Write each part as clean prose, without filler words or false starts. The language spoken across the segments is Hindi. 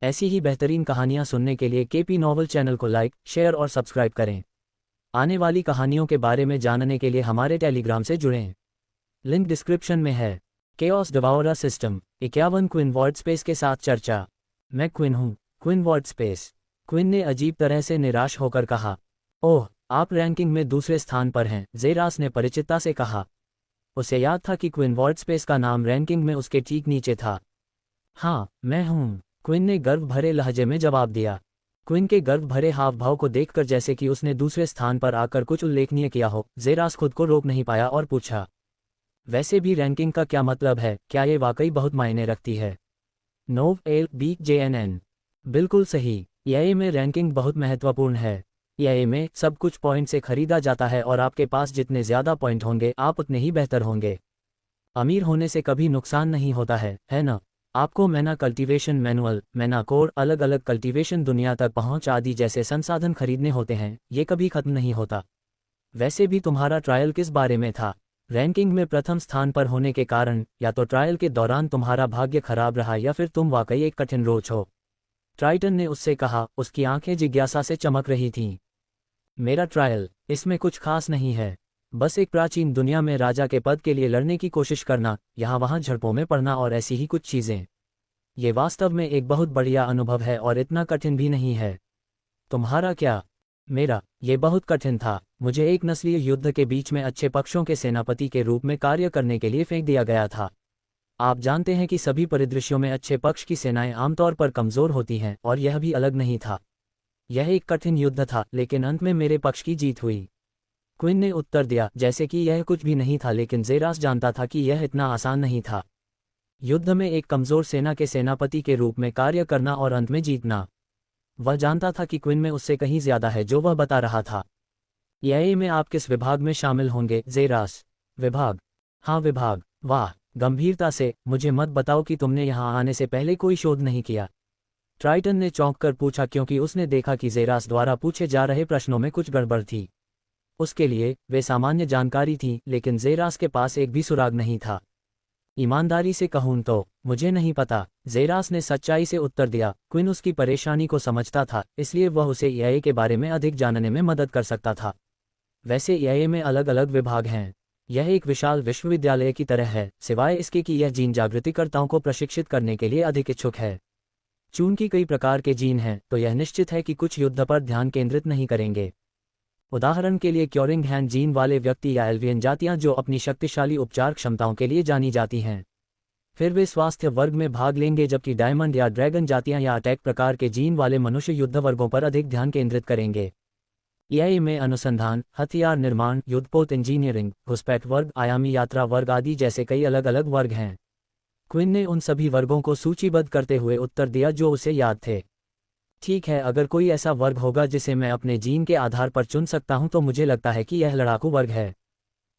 ऐसी ही बेहतरीन कहानियाँ सुनने के लिए केपी नॉवल चैनल को लाइक, शेयर और सब्सक्राइब करें। आने वाली कहानियों के बारे में जानने के लिए हमारे टेलीग्राम से जुड़ें। लिंक डिस्क्रिप्शन में है। केओस डिवाउरर सिस्टम 51 क्विन वर्ड स्पेस के साथ चर्चा। मैं क्विन हूँ, क्विन वर्ड स्पेस। क्विन ने अजीब तरह से निराश होकर कहा। ओह, आप रैंकिंग में दूसरे स्थान पर हैं, ज़ेरास ने परिचितता से कहा। उसे याद था कि क्विन वर्ड स्पेस का नाम रैंकिंग में उसके ठीक नीचे था। हाँ, मैं हूँ, क्विन ने गर्व भरे लहजे में जवाब दिया। क्विन के गर्व भरे हाव भाव को देखकर जैसे कि उसने दूसरे स्थान पर आकर कुछ उल्लेखनीय किया हो, ज़ेरास खुद को रोक नहीं पाया और पूछा, वैसे भी रैंकिंग का क्या मतलब है, क्या ये वाकई बहुत मायने रखती है? नोव L B J N N. बिल्कुल सही, ईआईए में रैंकिंग बहुत महत्वपूर्ण है। ईआईए में सब कुछ पॉइंट से खरीदा जाता है और आपके पास जितने ज़्यादा पॉइंट होंगे आप उतने ही बेहतर होंगे। अमीर होने से कभी नुकसान नहीं होता है ना? आपको मैना कल्टीवेशन मैनुअल, मैना कोड, अलग अलग कल्टीवेशन दुनिया तक पहुंच आदि जैसे संसाधन खरीदने होते हैं, ये कभी खत्म नहीं होता। वैसे भी तुम्हारा ट्रायल किस बारे में था? रैंकिंग में प्रथम स्थान पर होने के कारण या तो ट्रायल के दौरान तुम्हारा भाग्य खराब रहा या फिर तुम वाकई एक कठिन रोच हो। ट्राइटन ने उससे कहा, उसकी आंखें जिज्ञासा से चमक रही थीं। मेरा ट्रायल, इसमें कुछ खास नहीं है, बस एक प्राचीन दुनिया में राजा के पद के लिए लड़ने की कोशिश करना, यहाँ वहाँ झड़पों में पड़ना और ऐसी ही कुछ चीज़ें। ये वास्तव में एक बहुत बढ़िया अनुभव है और इतना कठिन भी नहीं है। तुम्हारा क्या? मेरा, ये बहुत कठिन था। मुझे एक नस्लीय युद्ध के बीच में अच्छे पक्षों के सेनापति के रूप में कार्य करने के लिए फेंक दिया गया था। आप जानते हैं कि सभी परिदृश्यों में अच्छे पक्ष की सेनाएं आमतौर पर कमज़ोर होती हैं और यह भी अलग नहीं था। यह एक कठिन युद्ध था, लेकिन अंत में मेरे पक्ष की जीत हुई। क्विन ने उत्तर दिया, जैसे कि यह कुछ भी नहीं था, लेकिन ज़ेरास जानता था कि यह इतना आसान नहीं था। युद्ध में एक कमज़ोर सेना के सेनापति के रूप में कार्य करना और अंत में जीतना। वह जानता था कि क्विन में उससे कहीं ज़्यादा है जो वह बता रहा था। ईआईए में आप किस विभाग में शामिल होंगे? ज़ेरास, विभाग? हाँ, विभाग। वाह, गंभीरता से, मुझे मत बताओ कि तुमने यहाँ आने से पहले कोई शोध नहीं किया। ट्राइटन ने चौंक कर पूछा, क्योंकि उसने देखा कि ज़ेरास द्वारा पूछे जा रहे प्रश्नों में कुछ गड़बड़ थी। उसके लिए वे सामान्य जानकारी थी, लेकिन ज़ेरास के पास एक भी सुराग नहीं था। ईमानदारी से कहूं तो मुझे नहीं पता, ज़ेरास ने सच्चाई से उत्तर दिया। क्विन उसकी परेशानी को समझता था, इसलिए वह उसे ईआईए के बारे में अधिक जानने में मदद कर सकता था। वैसे ईआईए में अलग अलग विभाग हैं। यह एक विशाल विश्वविद्यालय की तरह है, सिवाय इसके कि यह जीन जागृतिकर्ताओं को प्रशिक्षित करने के लिए अधिक इच्छुक है। चूंकि कई प्रकार के जीन हैं, तो यह निश्चित है कि कुछ युद्ध पर ध्यान केंद्रित नहीं करेंगे। उदाहरण के लिए क्योरिंग हैंड जीन वाले व्यक्ति या एल्वियन जातियां जो अपनी शक्तिशाली उपचार क्षमताओं के लिए जानी जाती हैं। फिर वे स्वास्थ्य वर्ग में भाग लेंगे, जबकि डायमंड या ड्रैगन जातियां या अटैक प्रकार के जीन वाले मनुष्य युद्ध वर्गों पर अधिक ध्यान केंद्रित करेंगे। ईआईए में अनुसंधान, हथियार निर्माण, युद्धपोत इंजीनियरिंग, घुसपैठ वर्ग, आयामी यात्रा वर्ग आदि जैसे कई अलग अलग वर्ग हैं। क्विन ने उन सभी वर्गों को सूचीबद्ध करते हुए उत्तर दिया जो उसे याद थे। ठीक है, अगर कोई ऐसा वर्ग होगा जिसे मैं अपने जीन के आधार पर चुन सकता हूं तो मुझे लगता है कि यह लड़ाकू वर्ग है,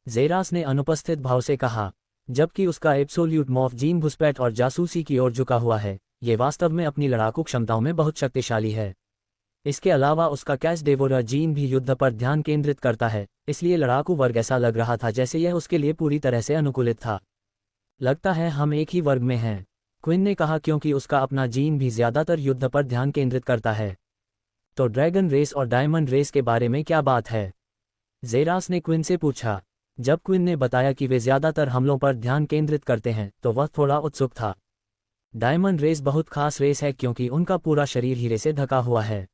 ज़ेरास ने अनुपस्थित भाव से कहा। जबकि उसका एब्सोल्यूट मॉर्फ जीन घुसपैठ और जासूसी की ओर झुका हुआ है, ये वास्तव में अपनी लड़ाकू क्षमताओं में बहुत शक्तिशाली है। इसके अलावा उसका कैच डेवोरर जीन भी युद्ध पर ध्यान केंद्रित करता है, इसलिए लड़ाकू वर्ग ऐसा लग रहा था जैसे यह उसके लिए पूरी तरह से अनुकूलित था। लगता है हम एक ही वर्ग में हैं, क्विन ने कहा, क्योंकि उसका अपना जीन भी ज़्यादातर युद्ध पर ध्यान केंद्रित करता है। तो ड्रैगन रेस और डायमंड रेस के बारे में क्या बात है? ज़ेरास ने क्विन से पूछा। जब क्विन ने बताया कि वे ज़्यादातर हमलों पर ध्यान केंद्रित करते हैं, तो वह थोड़ा उत्सुक था। डायमंड रेस बहुत खास रेस है क्योंकि उनका पूरा शरीर हीरे से ढका हुआ है।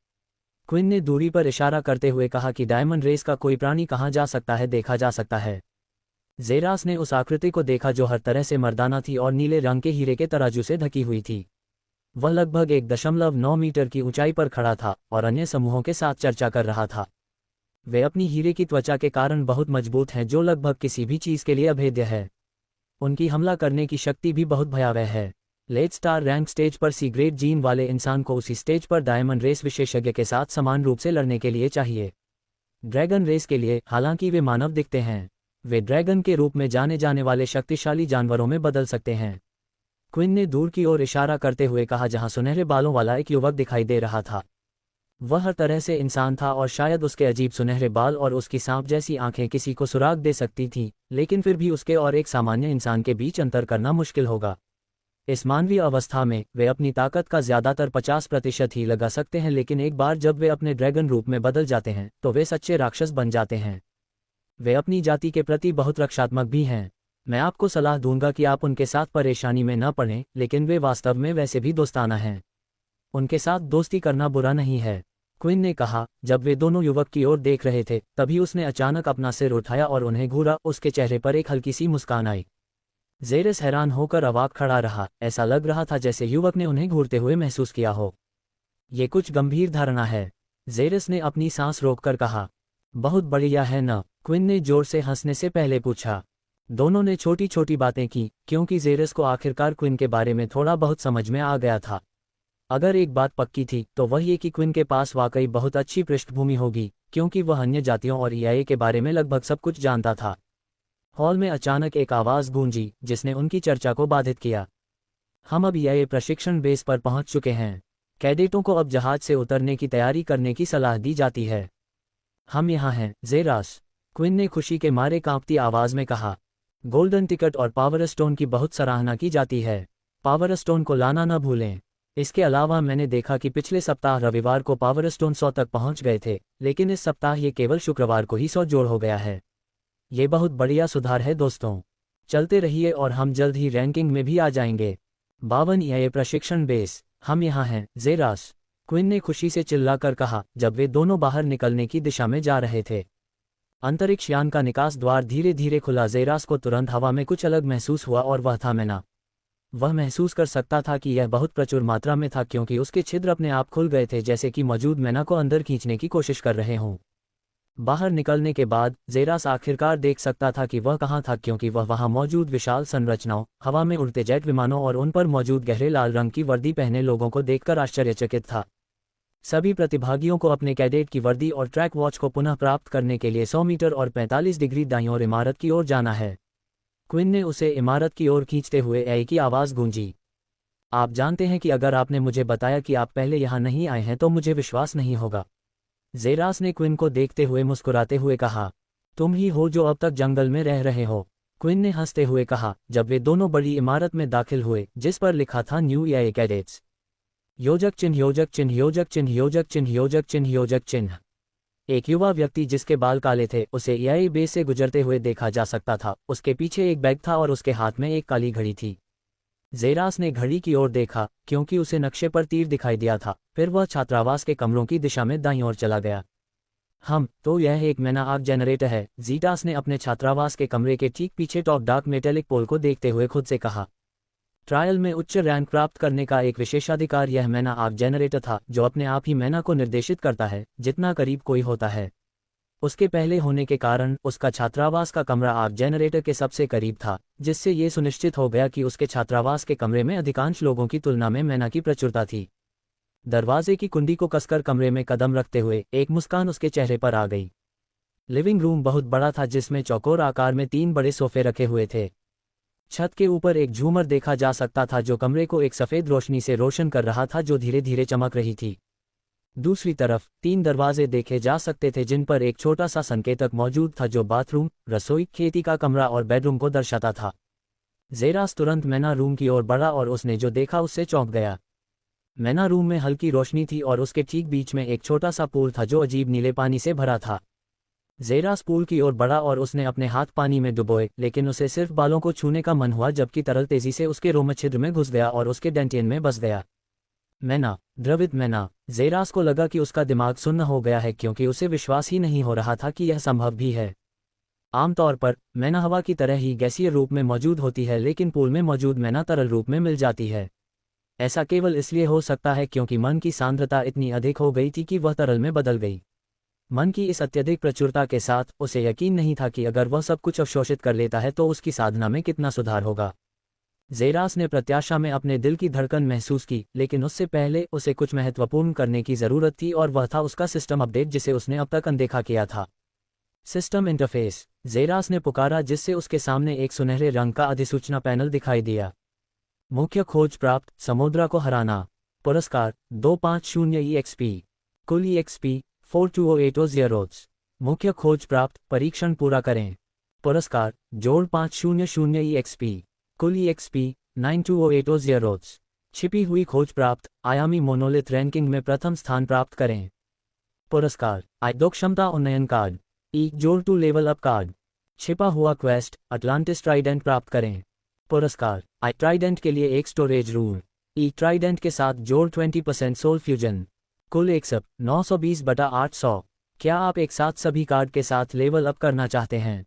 क्विन ने दूरी पर इशारा करते हुए कहा कि डायमंड रेस का कोई प्राणी कहाँ जा सकता है, देखा जा सकता है। ज़ेरास ने उस आकृति को देखा जो हर तरह से मर्दाना थी और नीले रंग के हीरे के तराजू से ढकी हुई थी। वह लगभग 1.9 मीटर की ऊंचाई पर खड़ा था और अन्य समूहों के साथ चर्चा कर रहा था। वे अपनी हीरे की त्वचा के कारण बहुत मजबूत हैं, जो लगभग किसी भी चीज़ के लिए अभेद्य है। उनकी हमला करने की शक्ति भी बहुत भयावह है। लेट स्टार रैंक स्टेज पर सी ग्रेड जीन वाले इंसान को उसी स्टेज पर डायमंड रेस विशेषज्ञ के साथ समान रूप से लड़ने के लिए चाहिए। ड्रैगन रेस के लिए, हालांकि वे मानव दिखते हैं, वे ड्रैगन के रूप में जाने जाने वाले शक्तिशाली जानवरों में बदल सकते हैं। क्विन ने दूर की ओर इशारा करते हुए कहा, जहां सुनहरे बालों वाला एक युवक दिखाई दे रहा था। वह हर तरह से इंसान था और शायद उसके अजीब सुनहरे बाल और उसकी सांप जैसी आंखें किसी को सुराग दे सकती थीं, लेकिन फिर भी उसके और एक सामान्य इंसान के बीच अंतर करना मुश्किल होगा। इस मानवीय अवस्था में वे अपनी ताकत का ज्यादातर 50% ही लगा सकते हैं, लेकिन एक बार जब वे अपने ड्रैगन रूप में बदल जाते हैं तो वे सच्चे राक्षस बन जाते हैं। वे अपनी जाति के प्रति बहुत रक्षात्मक भी हैं। मैं आपको सलाह दूंगा कि आप उनके साथ परेशानी में न पड़ें, लेकिन वे वास्तव में वैसे भी दोस्ताना हैं। उनके साथ दोस्ती करना बुरा नहीं है, क्विन ने कहा। जब वे दोनों युवक की ओर देख रहे थे तभी उसने अचानक अपना सिर उठाया और उन्हें घूरा। उसके चेहरे पर एक हल्की सी मुस्कान आई। जेरस हैरान होकर अवाक खड़ा रहा। ऐसा लग रहा था जैसे युवक ने उन्हें घूरते हुए महसूस किया हो। ये कुछ गंभीर धारणा है, जेरस ने अपनी सांस रोककर कहा। बहुत बढ़िया है न? क्विन ने जोर से हंसने से पहले पूछा। दोनों ने छोटी छोटी बातें की, क्योंकि जेरस को आखिरकार क्विन के बारे में थोड़ा बहुत समझ में आ गया था। अगर एक बात पक्की थी तो वह ये कि क्विन के पास वाकई बहुत अच्छी पृष्ठभूमि होगी, क्योंकि वह अन्य जातियों और ईआईए के बारे में लगभग सब कुछ जानता था। हॉल में अचानक एक आवाज़ गूंजी जिसने उनकी चर्चा को बाधित किया। हम अब ईआईए प्रशिक्षण बेस पर पहुंच चुके हैं। कैडेटों को अब जहाज से उतरने की तैयारी करने की सलाह दी जाती है। हम यहाँ हैं, जेरास, क्विन ने खुशी के मारे कांपती आवाज़ में कहा। गोल्डन टिकट और पावर स्टोन की बहुत सराहना की जाती है। पावर स्टोन को लाना न भूलें। इसके अलावा मैंने देखा कि पिछले सप्ताह रविवार को पावर स्टोन 100 तक पहुंच गए थे, लेकिन इस सप्ताह ये केवल शुक्रवार को ही 100 जोड़ हो गया है। ये बहुत बढ़िया सुधार है दोस्तों। चलते रहिए और हम जल्द ही रैंकिंग में भी आ जाएंगे। 52 ईआईए प्रशिक्षण बेस, हम यहाँ हैं, जेरास, क्विन ने खुशी से चिल्लाकर कहा जब वे दोनों बाहर निकलने की दिशा में जा रहे थे। अंतरिक्ष यान का निकास द्वार धीरे धीरे खुला। जेरास को तुरंत हवा में कुछ अलग महसूस हुआ और वह था मैना। वह महसूस कर सकता था कि यह बहुत प्रचुर मात्रा में था, क्योंकि उसके छिद्र अपने आप खुल गए थे, जैसे कि मौजूद मैना को अंदर खींचने की कोशिश कर रहे हों। बाहर निकलने के बाद जेरास आखिरकार देख सकता था कि वह कहाँ था, क्योंकि वह वहां मौजूद विशाल संरचनाओं, हवा में उड़ते जेट विमानों और उन पर मौजूद गहरे लाल रंग की वर्दी पहने लोगों को देखकर आश्चर्यचकित था। सभी प्रतिभागियों को अपने कैडेट की वर्दी और ट्रैक वॉच को पुनः प्राप्त करने के लिए 100 मीटर और 45 डिग्री दाईं ओर इमारत की ओर जाना है। क्विन ने उसे इमारत की ओर खींचते हुए ए की आवाज़ गूंजी। आप जानते हैं कि अगर आपने मुझे बताया कि आप पहले यहाँ नहीं आए हैं तो मुझे विश्वास नहीं होगा। जेरास ने क्विन को देखते हुए मुस्कुराते हुए कहा। तुम ही हो जो अब तक जंगल में रह रहे हो, क्विन ने हंसते हुए कहा जब वे दोनों बड़ी इमारत में दाखिल हुए जिस पर लिखा था न्यू ईआईए कैडेट्स। योजक चिन्ह, योजक चिन्ह, योजक चिन्ह, योजक चिन्ह, योजक चिन्ह, योजक चिन्ह। एक युवा व्यक्ति जिसके बाल काले थे उसे ईआईए बेस से गुजरते हुए देखा जा सकता था। उसके पीछे एक बैग था और उसके हाथ में एक काली घड़ी थी। जेरास ने घड़ी की ओर देखा क्योंकि उसे नक्शे पर तीर दिखाई दिया था। फिर वह छात्रावास के कमरों की दिशा में दाईं ओर चला गया। तो यह एक मैना आग जनरेटर है, जीटास ने अपने छात्रावास के कमरे के ठीक पीछे टॉप डार्क मेटेलिक पोल को देखते हुए खुद से कहा। ट्रायल में उच्च रैंक प्राप्त करने का एक विशेषाधिकार यह मैना आग जनरेटर था, जो अपने आप ही मैना को निर्देशित करता है जितना करीब कोई होता है। उसके पहले होने के कारण उसका छात्रावास का कमरा आग जनरेटर के सबसे करीब था, जिससे ये सुनिश्चित हो गया कि उसके छात्रावास के कमरे में अधिकांश लोगों की तुलना में मैना की प्रचुरता थी। दरवाजे की कुंडी को कसकर कमरे में कदम रखते हुए एक मुस्कान उसके चेहरे पर आ गई। लिविंग रूम बहुत बड़ा था, जिसमें चौकोर आकार में 3 बड़े सोफे रखे हुए थे। छत के ऊपर एक झूमर देखा जा सकता था जो कमरे को एक सफ़ेद रोशनी से रोशन कर रहा था जो धीरे धीरे चमक रही थी। दूसरी तरफ 3 दरवाजे देखे जा सकते थे जिन पर एक छोटा सा संकेतक मौजूद था जो बाथरूम, रसोई, खेती का कमरा और बेडरूम को दर्शाता था। जेरास तुरंत मैना रूम की ओर बढ़ा और उसने जो देखा उससे चौंक गया। मैना रूम में हल्की रोशनी थी और उसके ठीक बीच में एक छोटा सा पूल था जो अजीब नीले पानी से भरा था। जेरास पूल की ओर बढ़ा और उसने अपने हाथ पानी में डुबोए, लेकिन उसे सिर्फ बालों को छूने का मन हुआ जबकि तरल तेजी से उसके रोम छिद्र में घुस गया और उसके डेंटियन में बस गया। मैना, द्रवित मैना। जेरास को लगा कि उसका दिमाग सुन्न हो गया है क्योंकि उसे विश्वास ही नहीं हो रहा था कि यह संभव भी है। आमतौर पर मैना हवा की तरह ही गैसीय रूप में मौजूद होती है, लेकिन पूल में मौजूद मैना तरल रूप में मिल जाती है। ऐसा केवल इसलिए हो सकता है क्योंकि मन की सांद्रता इतनी अधिक हो गई थी कि वह तरल में बदल गई। मन की इस अत्यधिक प्रचुरता के साथ उसे यकीन नहीं था कि अगर वह सब कुछ अवशोषित कर लेता है तो उसकी साधना में कितना सुधार होगा। जेरास ने प्रत्याशा में अपने दिल की धड़कन महसूस की, लेकिन उससे पहले उसे कुछ महत्वपूर्ण करने की ज़रूरत थी और वह था उसका सिस्टम अपडेट जिसे उसने अब तक अनदेखा किया था। सिस्टम इंटरफेस, जेरास ने पुकारा, जिससे उसके सामने एक सुनहरे रंग का अधिसूचना पैनल दिखाई दिया। मुख्य खोज प्राप्त, समुद्रा को हराना। पुरस्कार 250 EXP। कुल EXP 42080। मुख्य खोज प्राप्त, परीक्षण पूरा करें। पुरस्कार जोड़ 500 EXP। कुल EXP 920800। छिपी हुई खोज प्राप्त, आयामी मोनोलिथ रैंकिंग में प्रथम स्थान प्राप्त करें। पुरस्कार, I2 क्षमता उन्नयन कार्ड, जोड़ 2 लेवल अप कार्ड। छिपा हुआ क्वेस्ट, अटलांटिस ट्राइडेंट प्राप्त करें। पुरस्कार, ट्राइडेंट के लिए एक स्टोरेज रूम, ट्राइडेंट के साथ जोड़ 20% सोल फ्यूजन। कुल एक्सप 920/800। क्या आप एक साथ सभी कार्ड के साथ लेवल अप करना चाहते हैं?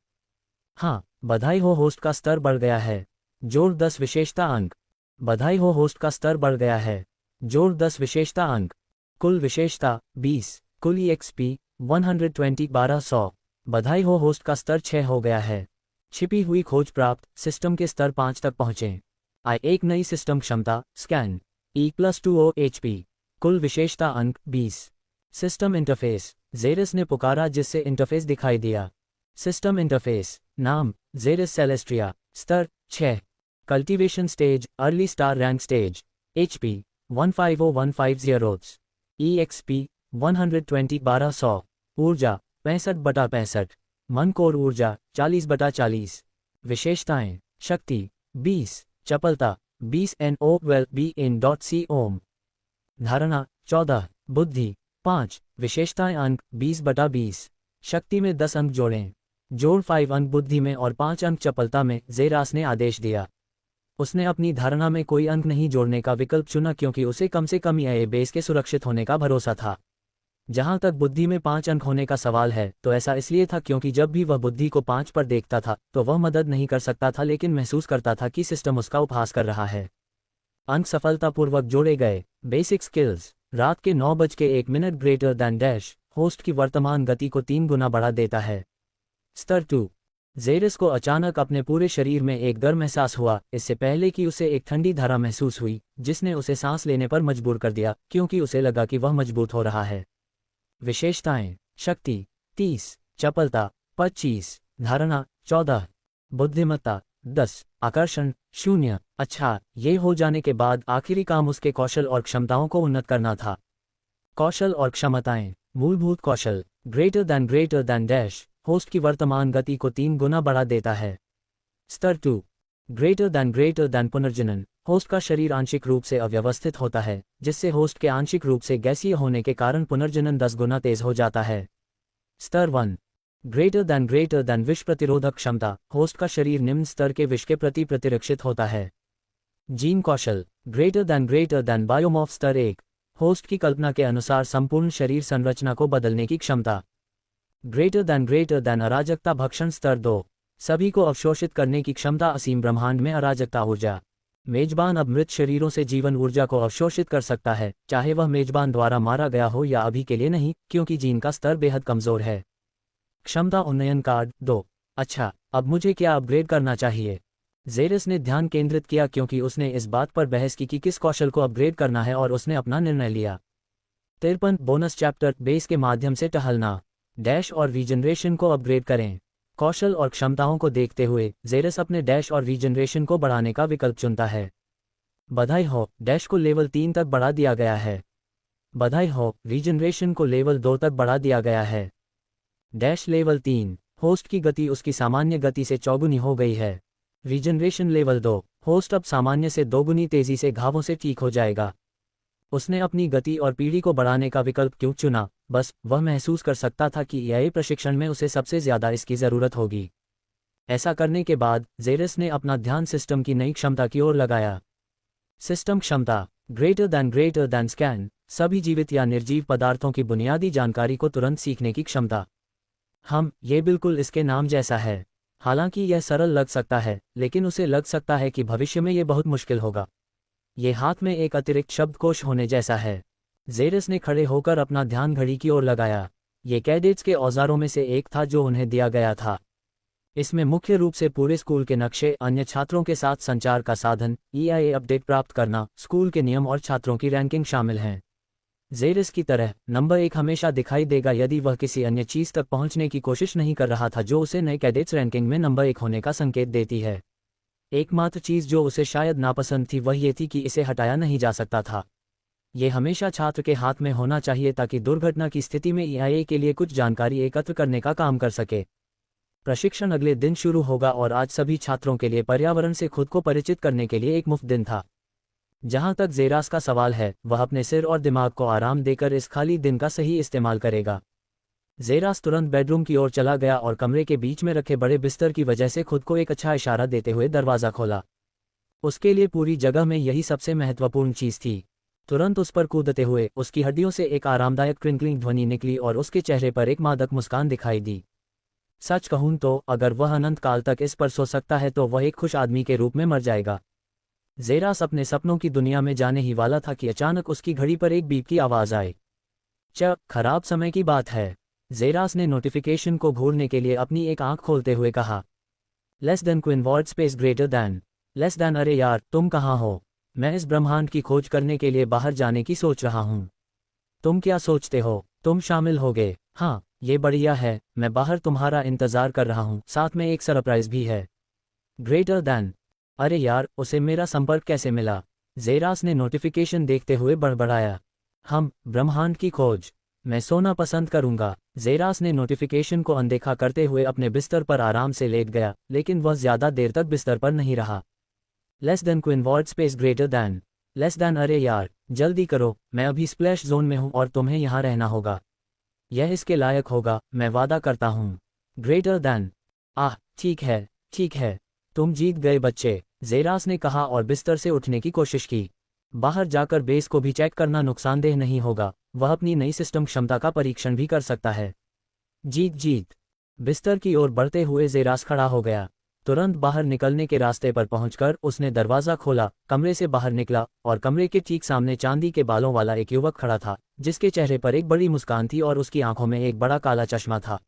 हाँ, बधाई हो, होस्ट का स्तर बढ़ गया है। जोड़ 10 विशेषता अंक। बधाई हो, होस्ट का स्तर बढ़ गया है। जोड़ 10 विशेषता अंक। कुल विशेषता 20। कुल EXP 120 1200। बधाई हो, होस्ट का स्तर 6 हो गया है। छिपी हुई खोज प्राप्त, सिस्टम के स्तर 5 तक पहुंचे। एक नई सिस्टम क्षमता, स्कैन, E+20 HP। कुल विशेषता अंक 20। सिस्टम इंटरफेस, जेरिस ने पुकारा जिससे इंटरफेस दिखाई दिया। सिस्टम इंटरफेस, नाम, जेरिस सेलेस्ट्रिया। स्तर 6। Cultivation stage, early star rank stage. HP 150150। EXP 120 1200। ऊर्जा 65/65। मन कोर ऊर्जा 40/40। विशेषताएं, शक्ति 20, चपलता 20 NO 12 BN.C ओम। धारणा 14, बुद्धि 5। विशेषताएं अंक 20/20। शक्ति में 10 अंक जोड़ें। जोड़ 5 अंक बुद्धि में और 5 अंक चपलता में। जेरास ने आदेश दिया। उसने अपनी धारणा में कोई अंक नहीं जोड़ने का विकल्प चुना क्योंकि उसे कम से कम EIA बेस के सुरक्षित होने का भरोसा था। जहां तक बुद्धि में 5 अंक होने का सवाल है तो ऐसा इसलिए था क्योंकि जब भी वह बुद्धि को 5 पर देखता था तो वह मदद नहीं कर सकता था लेकिन महसूस करता था कि सिस्टम उसका उपहास कर रहा है। अंक सफलतापूर्वक जोड़े गए। बेसिक स्किल्स, रात के 9:01 ग्रेटर दैन डैश, होस्ट की वर्तमान गति को 3 गुना बढ़ा देता है। स्तर 2। जेरिस को अचानक अपने पूरे शरीर में एक गर्म एहसास हुआ, इससे पहले कि उसे एक ठंडी धारा महसूस हुई जिसने उसे सांस लेने पर मजबूर कर दिया क्योंकि उसे लगा कि वह मजबूत हो रहा है। विशेषताएं, शक्ति 30, चपलता 25, धारणा 14, बुद्धिमत्ता 10, आकर्षण 0। अच्छा, ये हो जाने के बाद आखिरी काम उसके कौशल और क्षमताओं को उन्नत करना था। कौशल और क्षमताएं, मूलभूत कौशल, ग्रेटर दैन डैश, होस्ट की वर्तमान गति को 3 गुना बढ़ा देता है। स्तर 2। ग्रेटर दैन पुनर्जनन, होस्ट का शरीर आंशिक रूप से अव्यवस्थित होता है जिससे होस्ट के आंशिक रूप से गैसीय होने के कारण पुनर्जनन 10 गुना तेज हो जाता है। स्तर 1। ग्रेटर दैन विष प्रतिरोधक क्षमता, होस्ट का शरीर निम्न स्तर के विष के प्रति प्रतिरक्षित होता है। जीन कौशल, ग्रेटर दैन बायोमॉर्फ स्तर 1, होस्ट की कल्पना के अनुसार संपूर्ण शरीर संरचना को बदलने की क्षमता। ग्रेटर दैन अराजकता भक्षण स्तर 2, सभी को अवशोषित करने की क्षमता। असीम ब्रह्मांड में अराजकता ऊर्जा, मेजबान अब मृत शरीरों से जीवन ऊर्जा को अवशोषित कर सकता है चाहे वह मेजबान द्वारा मारा गया हो या अभी के लिए नहीं क्योंकि जीन का स्तर बेहद कमजोर है। क्षमता उन्नयन कार्ड 2। अच्छा, अब मुझे क्या अपग्रेड करना चाहिए? जेरिस ने ध्यान केंद्रित किया क्योंकि उसने इस बात पर बहस की कि किस कौशल को अपग्रेड करना है और उसने अपना निर्णय लिया। 53 बोनस चैप्टर, बेस के माध्यम से टहलना, डैश और रीजनरेशन को अपग्रेड करें। कौशल और क्षमताओं को देखते हुए जेरिस अपने डैश और रीजनरेशन को बढ़ाने का विकल्प चुनता है। बधाई हो, डैश को लेवल 3 तक बढ़ा दिया गया है। बधाई हो, रीजनरेशन को लेवल 2 तक बढ़ा दिया गया है। डैश लेवल 3, होस्ट की गति उसकी सामान्य गति से चौगुनी हो गई है। रीजनरेशन लेवल 2, होस्ट अब सामान्य से 2 गुनी तेजी से घावों से ठीक हो जाएगा। उसने अपनी गति और पीढ़ी को बढ़ाने का विकल्प क्यों चुना? बस वह महसूस कर सकता था कि EIA प्रशिक्षण में उसे सबसे ज्यादा इसकी जरूरत होगी। ऐसा करने के बाद जेरिस ने अपना ध्यान सिस्टम की नई क्षमता की ओर लगाया। सिस्टम क्षमता, ग्रेटर दैन स्कैन, सभी जीवित या निर्जीव पदार्थों की बुनियादी जानकारी को तुरंत सीखने की क्षमता। ये बिल्कुल इसके नाम जैसा है। हालांकि यह सरल लग सकता है लेकिन उसे लग सकता है कि भविष्य में यह बहुत मुश्किल होगा। ये हाथ में एक अतिरिक्त शब्दकोश होने जैसा है। जेरिस ने खड़े होकर अपना ध्यान घड़ी की ओर लगाया। ये कैडेट्स के औजारों में से एक था जो उन्हें दिया गया था। इसमें मुख्य रूप से पूरे स्कूल के नक्शे, अन्य छात्रों के साथ संचार का साधन, EIA अपडेट प्राप्त करना, स्कूल के नियम और छात्रों की रैंकिंग शामिल हैं। जेरिस की तरह नंबर 1 हमेशा दिखाई देगा यदि वह किसी अन्य चीज तक पहुंचने की कोशिश नहीं कर रहा था जो उसे नए कैडेट्स रैंकिंग में नंबर 1 होने का संकेत देती है। एकमात्र चीज जो उसे शायद नापसंद थी वह ये थी कि इसे हटाया नहीं जा सकता था। ये हमेशा छात्र के हाथ में होना चाहिए ताकि दुर्घटना की स्थिति में EIA के लिए कुछ जानकारी एकत्र करने का काम कर सके। प्रशिक्षण अगले दिन शुरू होगा और आज सभी छात्रों के लिए पर्यावरण से खुद को परिचित करने के लिए एक मुफ्त दिन था। जहां तक जेरास का सवाल है, वह अपने सिर और दिमाग को आराम देकर इस खाली दिन का सही इस्तेमाल करेगा। जेरास तुरंत बेडरूम की ओर चला गया और कमरे के बीच में रखे बड़े बिस्तर की वजह से खुद को एक अच्छा इशारा देते हुए दरवाज़ा खोला। उसके लिए पूरी जगह में यही सबसे महत्वपूर्ण चीज़ थी। तुरंत उस पर कूदते हुए उसकी हड्डियों से एक आरामदायक क्रिंकलिंग ध्वनि निकली और उसके चेहरे पर एक मादक मुस्कान दिखाई दी। सच कहूं तो अगर वह अनंत काल तक इस पर सो सकता है तो वह एक खुश आदमी के रूप में मर जाएगा। जेरास अपने सपनों की दुनिया में जाने ही वाला था कि अचानक उसकी घड़ी पर एक बीप की आवाज़ आई। खराब समय की बात है। जेरास ने नोटिफिकेशन को घूरने के लिए अपनी एक आंख खोलते हुए कहा। Less then queen ward space greater than. Less than अरे यार, तुम कहाँ हो? मैं इस ब्रह्मांड की खोज करने के लिए बाहर जाने की सोच रहा हूँ। तुम क्या सोचते हो, तुम शामिल होगे? हाँ, ये बढ़िया है, मैं बाहर तुम्हारा इंतज़ार कर रहा हूँ, साथ में एक सरप्राइज़ भी है। Greater than? अरे यार, उसे मेरा संपर्क कैसे मिला? जेरास ने नोटिफिकेशन देखते हुए बड़बड़ाया। ब्रह्मांड की खोज। मैं सोना पसंद करूंगा। जेरास ने नोटिफिकेशन को अनदेखा करते हुए अपने बिस्तर पर आराम से लेट गया, लेकिन वह ज़्यादा देर तक बिस्तर पर नहीं रहा। Less then queen ward space greater than. Less than अरे यार, जल्दी करो, मैं अभी स्प्लैश जोन में हूँ और तुम्हें यहाँ रहना होगा। यह इसके लायक होगा, मैं वादा करता हूँ। Greater than. ठीक है, ठीक है, तुम जीत गए बच्चे, जेरास ने कहा और बिस्तर से उठने की कोशिश की। बाहर जाकर बेस को भी चेक करना नुकसानदेह नहीं होगा, वह अपनी नई सिस्टम क्षमता का परीक्षण भी कर सकता है। जीत। बिस्तर की ओर बढ़ते हुए जेरास खड़ा हो गया। तुरंत बाहर निकलने के रास्ते पर पहुंचकर उसने दरवाज़ा खोला, कमरे से बाहर निकला और कमरे के ठीक सामने चांदी के बालों वाला एक युवक खड़ा था, जिसके चेहरे पर एक बड़ी मुस्कान थी और उसकी आंखों में एक बड़ा काला चश्मा था।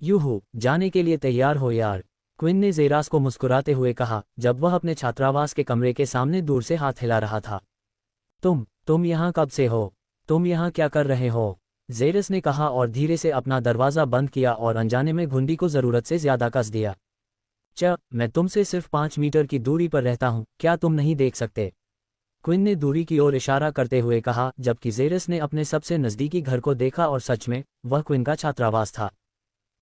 यूहू, जाने के लिए तैयार हो यार? क्विन ने जेरास को मुस्कुराते हुए कहा, जब वह अपने छात्रावास के कमरे के सामने दूर से हाथ हिला रहा था। तुम यहाँ कब से हो? तुम यहाँ क्या कर रहे हो? जेरस ने कहा और धीरे से अपना दरवाज़ा बंद किया और अनजाने में घुंडी को ज़रूरत से ज़्यादा कस दिया। मैं तुमसे सिर्फ 5 मीटर की दूरी पर रहता हूँ, क्या तुम नहीं देख सकते? क्विन ने दूरी की ओर इशारा करते हुए कहा, जबकि जेरस ने अपने सबसे नज़दीकी घर को देखा और सच में वह क्विन का छात्रावास था।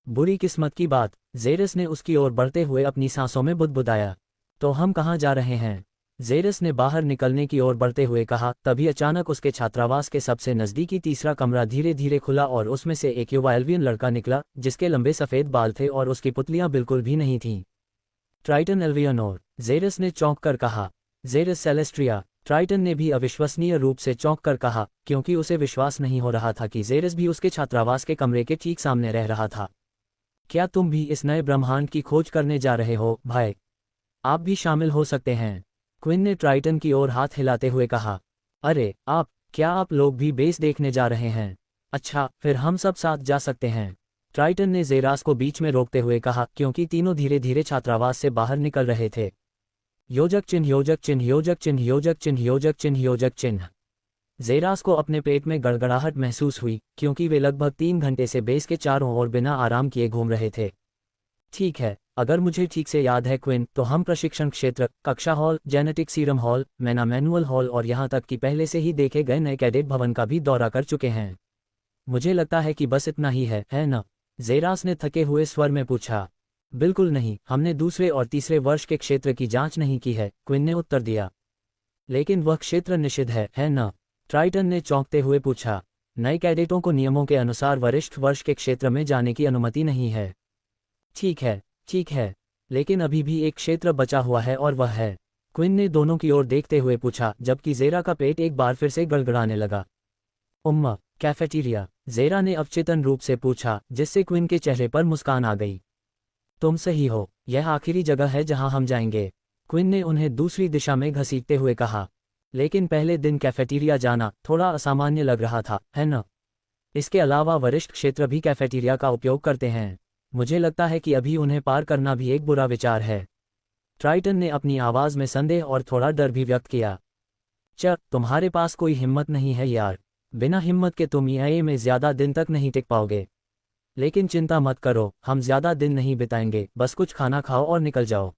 बुरी किस्मत की बात, जेरस ने उसकी ओर बढ़ते हुए अपनी सांसों में बुदबुदाया। तो हम कहाँ जा रहे हैं? जेरस ने बाहर निकलने की ओर बढ़ते हुए कहा, तभी अचानक उसके छात्रावास के सबसे नज़दीकी तीसरा कमरा धीरे धीरे खुला और उसमें से एक युवा एल्वियन लड़का निकला, जिसके लंबे सफ़ेद बाल थे और उसकी पुतलियां बिल्कुल भी नहीं थीं। ट्राइटन एल्वियनोर, जेरस ने चौंक कर कहा। जेरस सेलेस्ट्रिया, ट्राइटन ने भी अविश्वसनीय रूप से चौंक कर कहा, क्योंकि उसे विश्वास नहीं हो रहा था कि जेरस भी उसके छात्रावास के कमरे के ठीक सामने रह रहा था। क्या तुम भी इस नए ब्रह्मांड की खोज करने जा रहे हो भाई? आप भी शामिल हो सकते हैं। क्विन ने ट्राइटन की ओर हाथ हिलाते हुए कहा। अरे क्या आप लोग भी बेस देखने जा रहे हैं? अच्छा, फिर हम सब साथ जा सकते हैं। ट्राइटन ने जेरास को बीच में रोकते हुए कहा, क्योंकि तीनों धीरे धीरे छात्रावास से बाहर निकल रहे थे। योजक चिन्ह, योजक चिन्ह, योजक चिन्ह, योजक चिन्ह, योजक चिन्ह, योजक चिन्ह। जेरास को अपने पेट में गड़गड़ाहट महसूस हुई, क्योंकि वे लगभग 3 घंटे से बेस के चारों ओर बिना आराम किए घूम रहे थे। ठीक है, अगर मुझे ठीक से याद है क्विन, तो हम प्रशिक्षण क्षेत्र, कक्षा hall, genetic serum hall, manual hall और यहाँ तक कि पहले से ही देखे गए नए कैडेट भवन का भी दौरा कर चुके हैं। मुझे लगता है कि बस इतना ही है ना? जेरास ने थके हुए स्वर में पूछा। बिल्कुल नहीं, हमने दूसरे और तीसरे वर्ष के क्षेत्र की जांच नहीं की है, क्विन ने उत्तर दिया। लेकिन वह क्षेत्र निषिद्ध है ना? ट्राइटन ने चौंकते हुए पूछा। नए कैडेटों को नियमों के अनुसार वरिष्ठ वर्ष के क्षेत्र में जाने की अनुमति नहीं है। ठीक है, लेकिन अभी भी एक क्षेत्र बचा हुआ है और वह है। क्विन ने दोनों की ओर देखते हुए पूछा, जबकि जेरा का पेट एक बार फिर से गड़गड़ाने लगा। कैफेटेरिया, जेरा ने अवचेतन रूप से पूछा, जिससे क्विन के चेहरे पर मुस्कान आ गई। तुम सही हो, यह आखिरी जगह है जहां हम जाएंगे। क्विन ने उन्हें दूसरी दिशा में घसीटते हुए कहा। लेकिन पहले दिन कैफेटेरिया जाना थोड़ा असामान्य लग रहा था, है न? इसके अलावा वरिष्ठ क्षेत्र भी कैफेटेरिया का उपयोग करते हैं। मुझे लगता है कि अभी उन्हें पार करना भी एक बुरा विचार है। ट्राइटन ने अपनी आवाज़ में संदेह और थोड़ा डर भी व्यक्त किया। तुम्हारे पास कोई हिम्मत नहीं है यार। बिना हिम्मत के तुम ये में ज़्यादा दिन तक नहीं टिक पाओगे। लेकिन चिंता मत करो, हम ज़्यादा दिन नहीं बिताएंगे, बस कुछ खाना खाओ और निकल जाओ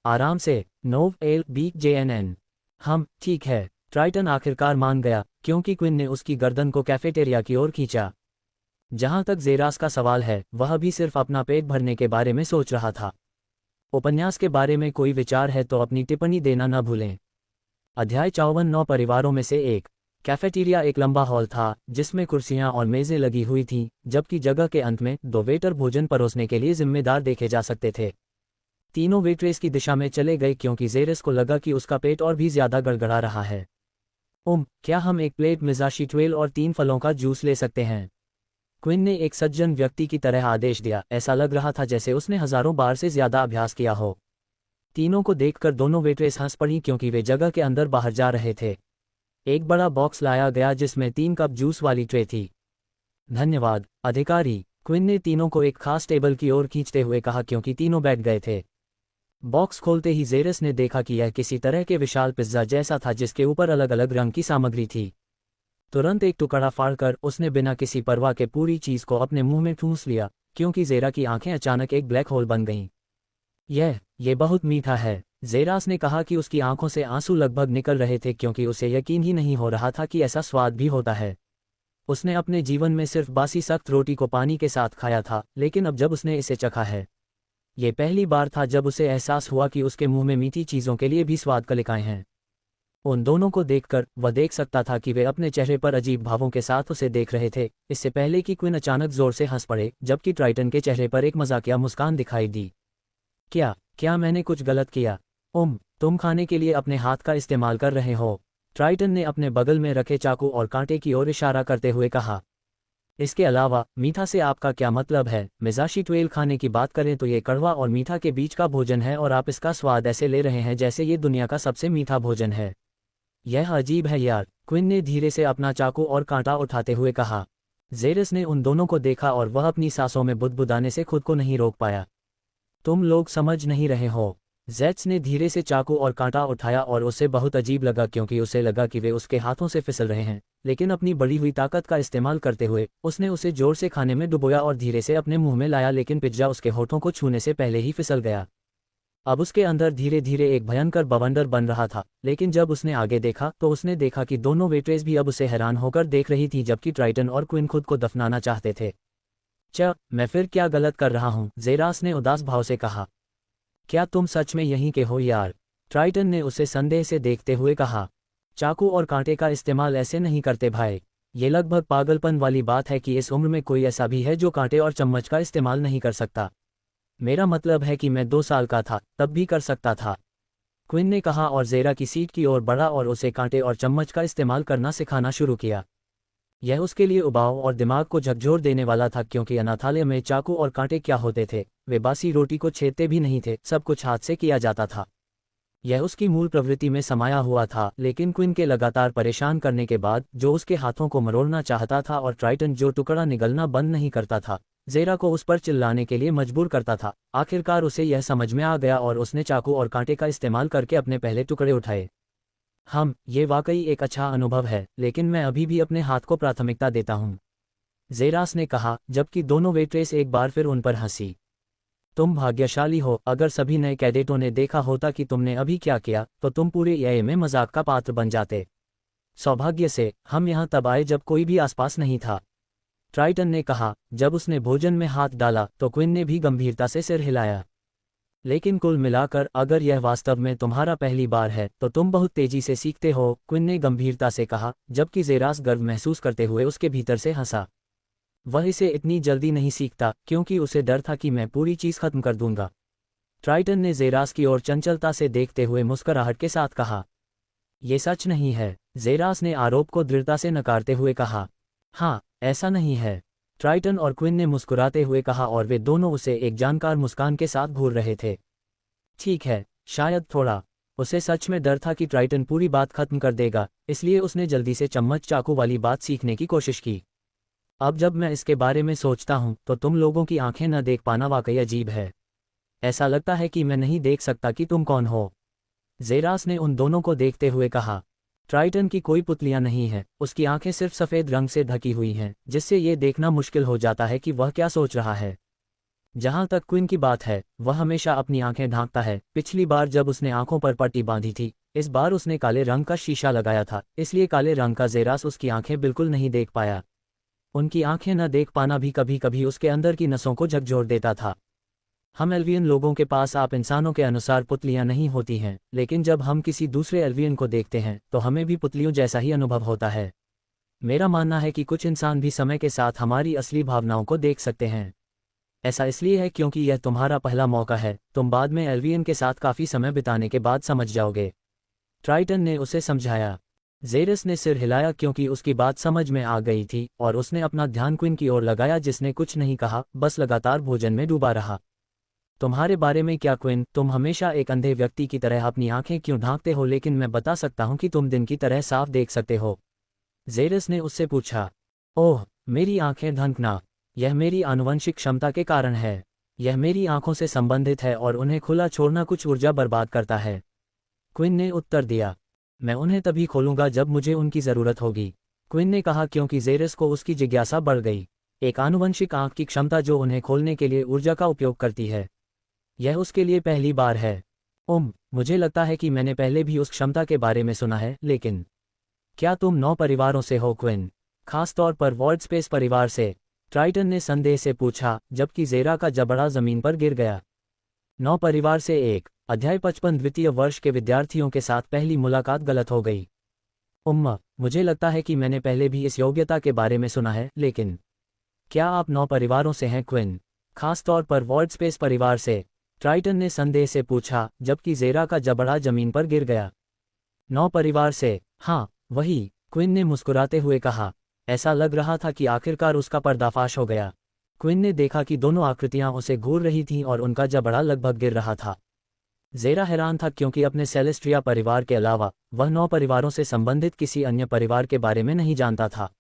आराम से। नोव एल बी JNN। ठीक है। ट्राइटन आखिरकार मान गया, क्योंकि क्विन ने उसकी गर्दन को कैफेटेरिया की ओर खींचा। जहां तक जेरास का सवाल है, वह भी सिर्फ अपना पेट भरने के बारे में सोच रहा था। उपन्यास के बारे में कोई विचार है तो अपनी टिप्पणी देना न भूलें। अध्याय 54। 9 परिवारों में से एक। कैफेटेरिया एक लंबा हॉल था जिसमें कुर्सियां और मेजें लगी हुई थीं, जबकि जगह के अंत में 2 वेटर भोजन परोसने के लिए जिम्मेदार देखे जा सकते थे। तीनों वेट्रेस की दिशा में चले गए क्योंकि जेरस को लगा कि उसका पेट और भी ज्यादा गड़गड़ा रहा है। क्या हम एक प्लेट मिज़ाशी ट्वेल और 3 फलों का जूस ले सकते हैं? क्विन ने एक सज्जन व्यक्ति की तरह आदेश दिया। ऐसा लग रहा था जैसे उसने हजारों बार से ज्यादा अभ्यास किया हो। तीनों को देखकर दोनों वेट्रेस हंस पड़ी क्योंकि वे जगह के अंदर बाहर जा रहे थे। एक बड़ा बॉक्स लाया गया जिसमें 3 कप जूस वाली ट्रे थी। धन्यवाद, अधिकारी, क्विन ने तीनों को एक खास टेबल की ओर खींचते हुए कहा क्योंकि तीनों बैठ गए थे। बॉक्स खोलते ही जेरस ने देखा कि यह किसी तरह के विशाल पिज्जा जैसा था जिसके ऊपर अलग अलग रंग की सामग्री थी। तुरंत एक टुकड़ा फाड़कर उसने बिना किसी परवाह के पूरी चीज को अपने मुंह में ठूंस लिया क्योंकि जेरा की आंखें अचानक एक ब्लैक होल बन गईं। ये बहुत मीठा है, जेरास ने कहा कि उसकी आंखों से आंसू लगभग निकल रहे थे क्योंकि उसे यकीन ही नहीं हो रहा था कि ऐसा स्वाद भी होता है। उसने अपने जीवन में सिर्फ बासी सख्त रोटी को पानी के साथ खाया था, लेकिन अब जब उसने इसे चखा है, ये पहली बार था जब उसे एहसास हुआ कि उसके मुंह में मीठी चीज़ों के लिए भी स्वाद कलिकाएं हैं। उन दोनों को देखकर वह देख सकता था कि वे अपने चेहरे पर अजीब भावों के साथ उसे देख रहे थे, इससे पहले कि क्विन अचानक जोर से हंस पड़े, जबकि ट्राइटन के चेहरे पर एक मजाकिया मुस्कान दिखाई दी। क्या मैंने कुछ गलत किया? तुम खाने के लिए अपने हाथ का इस्तेमाल कर रहे हो, ट्राइटन ने अपने बगल में रखे चाकू और कांटे की ओर इशारा करते हुए कहा। इसके अलावा मीठा से आपका क्या मतलब है? मिज़ाशी ट्वेल खाने की बात करें तो ये कड़वा और मीठा के बीच का भोजन है और आप इसका स्वाद ऐसे ले रहे हैं जैसे ये दुनिया का सबसे मीठा भोजन है। यह अजीब है यार, क्विन ने धीरे से अपना चाकू और कांटा उठाते हुए कहा। जेरस ने उन दोनों को देखा और वह अपनी सांसों में बुदबुदाने से खुद को नहीं रोक पाया। तुम लोग समझ नहीं रहे हो। जेट्स ने धीरे से चाकू और कांटा उठाया और उसे बहुत अजीब लगा क्योंकि उसे लगा कि वे उसके हाथों से फिसल रहे हैं, लेकिन अपनी बढ़ी हुई ताकत का इस्तेमाल करते हुए उसने उसे जोर से खाने में डुबोया और धीरे से अपने मुंह में लाया, लेकिन पिज्जा उसके होठों को छूने से पहले ही फिसल गया। अब उसके अंदर धीरे धीरे एक भयंकर बवंडर बन रहा था, लेकिन जब उसने आगे देखा तो उसने देखा कि दोनों वेट्रेस भी अब उसे हैरान होकर देख रही थी, जबकि ट्राइटन और क्विन खुद को दफनाना चाहते थे। मैं फिर क्या गलत कर रहा हूँ? जेरास ने उदास भाव से कहा। क्या तुम सच में यहीं के हो यार? ट्राइटन ने उसे संदेह से देखते हुए कहा। चाकू और कांटे का इस्तेमाल ऐसे नहीं करते भाई, ये लगभग पागलपन वाली बात है कि इस उम्र में कोई ऐसा भी है जो कांटे और चम्मच का इस्तेमाल नहीं कर सकता। मेरा मतलब है कि मैं 2 साल का था तब भी कर सकता था, क्विन ने कहा और जेरा की सीट की ओर बढ़ा और उसे कांटे और चम्मच का इस्तेमाल करना सिखाना शुरू किया। यह उसके लिए उबाऊ और दिमाग को झकझोर देने वाला था क्योंकि अनाथालय में चाकू और कांटे क्या होते थे, वे बासी रोटी को छेदते भी नहीं थे, सब कुछ हाथ से किया जाता था। यह उसकी मूल प्रवृत्ति में समाया हुआ था, लेकिन क्विन के लगातार परेशान करने के बाद, जो उसके हाथों को मरोड़ना चाहता था और ट्राइटन जो टुकड़ा निगलना बंद नहीं करता था, जेरा को उस पर चिल्लाने के लिए मजबूर करता था, आखिरकार उसे यह समझ में आ गया और उसने चाकू और कांटे का इस्तेमाल करके अपने पहले टुकड़े उठाए। ये वाकई एक अच्छा अनुभव है, लेकिन मैं अभी भी अपने हाथ को प्राथमिकता देता हूँ, जेरास ने कहा, जबकि दोनों वेट्रेस एक बार फिर उन पर हंसी। तुम भाग्यशाली हो, अगर सभी नए कैडेटों ने देखा होता कि तुमने अभी क्या किया तो तुम पूरे एए में मजाक का पात्र बन जाते। सौभाग्य से हम यहाँ तब आए जब कोई भी आसपास नहीं था, ट्राइटन ने कहा। जब उसने भोजन में हाथ डाला तो क्विन ने भी गंभीरता से सिर हिलाया। लेकिन कुल मिलाकर अगर यह वास्तव में तुम्हारा पहली बार है तो तुम बहुत तेजी से सीखते हो, क्विन ने गंभीरता से कहा, जबकि जेरास गर्व महसूस करते हुए उसके भीतर से हंसा। वह इसे इतनी जल्दी नहीं सीखता क्योंकि उसे डर था कि मैं पूरी चीज खत्म कर दूंगा। ट्राइटन ने जेरास की ओर चंचलता से देखते हुए मुस्कुराहट के साथ कहा। यह सच नहीं है, जेरास ने आरोप को दृढ़ता से नकारते हुए कहा। हाँ, ऐसा नहीं है, ट्राइटन और क्विन ने मुस्कुराते हुए कहा और वे दोनों उसे एक जानकार मुस्कान के साथ घूर रहे थे। ठीक है, शायद थोड़ा। उसे सच में डर था कि ट्राइटन पूरी बात खत्म कर देगा, इसलिए उसने जल्दी से चम्मच चाकू वाली बात सीखने की कोशिश की। अब जब मैं इसके बारे में सोचता हूं तो तुम लोगों की आंखें न देख पाना वाकई अजीब है। ऐसा लगता है कि मैं नहीं देख सकता कि तुम कौन हो, जेरास ने उन दोनों को देखते हुए कहा। ट्राइटन की कोई पुतलियां नहीं है, उसकी आंखें सिर्फ सफ़ेद रंग से ढकी हुई हैं, जिससे ये देखना मुश्किल हो जाता है कि वह क्या सोच रहा है। जहां तक क्विन की बात है, वह हमेशा अपनी आंखें ढांकता है। पिछली बार जब उसने आंखों पर पट्टी बांधी थी, इस बार उसने काले रंग का शीशा लगाया था, इसलिए काले रंग का जेरास उसकी आंखें बिल्कुल नहीं देख पाया। उनकी आंखें न देख पाना भी कभी कभी उसके अंदर की नसों को झकझोर देता था। हम एल्वियन लोगों के पास आप इंसानों के अनुसार पुतलियां नहीं होती हैं, लेकिन जब हम किसी दूसरे एल्वियन को देखते हैं तो हमें भी पुतलियों जैसा ही अनुभव होता है। मेरा मानना है कि कुछ इंसान भी समय के साथ हमारी असली भावनाओं को देख सकते हैं। ऐसा इसलिए है क्योंकि यह तुम्हारा पहला मौका है, तुम बाद में एल्वियन के साथ काफ़ी समय बिताने के बाद समझ जाओगे, ट्राइटन ने उसे समझाया। जेरस ने सिर हिलाया क्योंकि उसकी बात समझ में आ गई थी और उसने अपना ध्यान क्वीन की ओर लगाया जिसने कुछ नहीं कहा, बस लगातार भोजन में डूबा रहा। तुम्हारे बारे में क्या क्वीन, तुम हमेशा एक अंधे व्यक्ति की तरह अपनी आंखें क्यों ढांकते हो, लेकिन मैं बता सकता हूं कि तुम दिन की तरह साफ देख सकते हो। जेरस ने उससे पूछा। ओह, मेरी आंखें ढंकना, यह मेरी आनुवंशिक क्षमता के कारण है। यह मेरी आंखों से संबंधित है और उन्हें खुला छोड़ना कुछ ऊर्जा बर्बाद करता है। क्वीन ने उत्तर दिया। मैं उन्हें तभी खोलूंगा जब मुझे उनकी ज़रूरत होगी, क्वीन ने कहा क्योंकि जेरस को उसकी जिज्ञासा बढ़ गई। एक आनुवंशिक आंख की क्षमता जो उन्हें खोलने के लिए ऊर्जा का उपयोग करती है, यह उसके लिए पहली बार है। मुझे लगता है कि मैंने पहले भी उस क्षमता के बारे में सुना है, लेकिन क्या तुम 9 परिवारों से हो क्वीन, खास तौर पर वॉर्ड स्पेस परिवार से? ट्राइटन ने संदेह से पूछा, जबकि जेरा का जबड़ा जमीन पर गिर गया। 9 परिवार से एक। अध्याय 55 द्वितीय वर्ष के विद्यार्थियों के साथ पहली मुलाकात गलत हो गई। मुझे लगता है कि मैंने पहले भी इस योग्यता के बारे में सुना है, लेकिन क्या आप 9 परिवारों से हैं क्वीन, खास तौर पर वॉर्ड स्पेस परिवार से? ट्राइटन ने संदेह से पूछा, जबकि जेरा का जबड़ा जमीन पर गिर गया। 9 परिवार से, हाँ वही, क्वीन ने मुस्कुराते हुए कहा। ऐसा लग रहा था कि आखिरकार उसका पर्दाफाश हो गया। क्वीन ने देखा कि दोनों आकृतियां उसे घूर रही थीं और उनका जबड़ा लगभग गिर रहा था। जेरा हैरान था क्योंकि अपने सेलेस्ट्रिया परिवार के अलावा वह 9 परिवारों से संबंधित किसी अन्य परिवार के बारे में नहीं जानता था।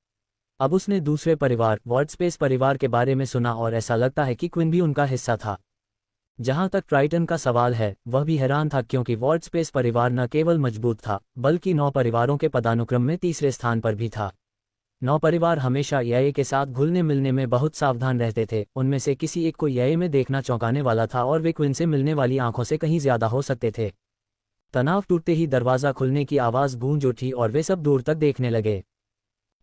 अब उसने दूसरे परिवार वॉर्ड स्पेस परिवार के बारे में सुना और ऐसा लगता है कि क्वीन भी उनका हिस्सा था। जहां तक ट्राइटन का सवाल है, वह भी हैरान था क्योंकि वॉर्ड स्पेस परिवार न केवल मजबूत था, बल्कि 9 परिवारों के पदानुक्रम में तीसरे स्थान पर भी था। 9 परिवार हमेशा यए के साथ घुलने मिलने में बहुत सावधान रहते थे। उनमें से किसी एक को यए में देखना चौंकाने वाला था और वे क्वीन से मिलने वाली आंखों से कहीं ज्यादा हो सकते थे। तनाव टूटते ही दरवाजा खुलने की आवाज़ गूंज उठी और वे सब दूर तक देखने लगे।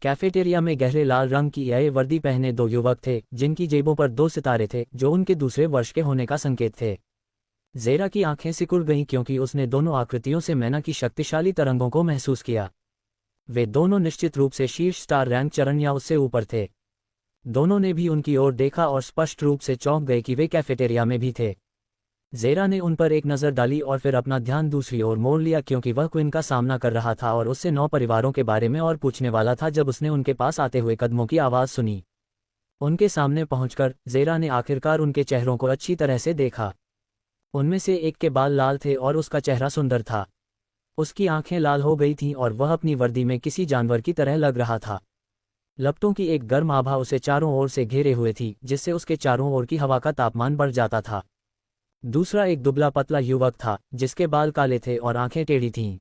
कैफेटेरिया में गहरे लाल रंग की यए वर्दी पहने 2 युवक थे, जिनकी जेबों पर 2 सितारे थे, जो उनके दूसरे वर्ष के होने का संकेत थे। जेरा की आंखें सिकुड़ गईं क्योंकि उसने दोनों आकृतियों से मैना की शक्तिशाली तरंगों को महसूस किया। वे दोनों निश्चित रूप से शीर्ष स्टार रैंक चरण या उससे ऊपर थे। दोनों ने भी उनकी ओर देखा और स्पष्ट रूप से चौंक गए कि वे कैफेटेरिया में भी थे। जेरा ने उन पर एक नज़र डाली और फिर अपना ध्यान दूसरी ओर मोड़ लिया क्योंकि वह क्वीन का सामना कर रहा था और उससे 9 परिवारों के बारे में और पूछने वाला था जब उसने उनके पास आते हुए कदमों की आवाज़ सुनी। उनके सामने पहुंचकर जेरा ने आखिरकार उनके चेहरों को अच्छी तरह से देखा। उनमें से एक के बाल लाल थे और उसका चेहरा सुंदर था। उसकी आंखें लाल हो गई थीं और वह अपनी वर्दी में किसी जानवर की तरह लग रहा था। लपटों की एक गर्म आभा उसे चारों ओर से घेरे हुए थी, जिससे उसके चारों ओर की हवा का तापमान बढ़ जाता था। दूसरा एक दुबला पतला युवक था, जिसके बाल काले थे और आंखें टेढ़ी थीं।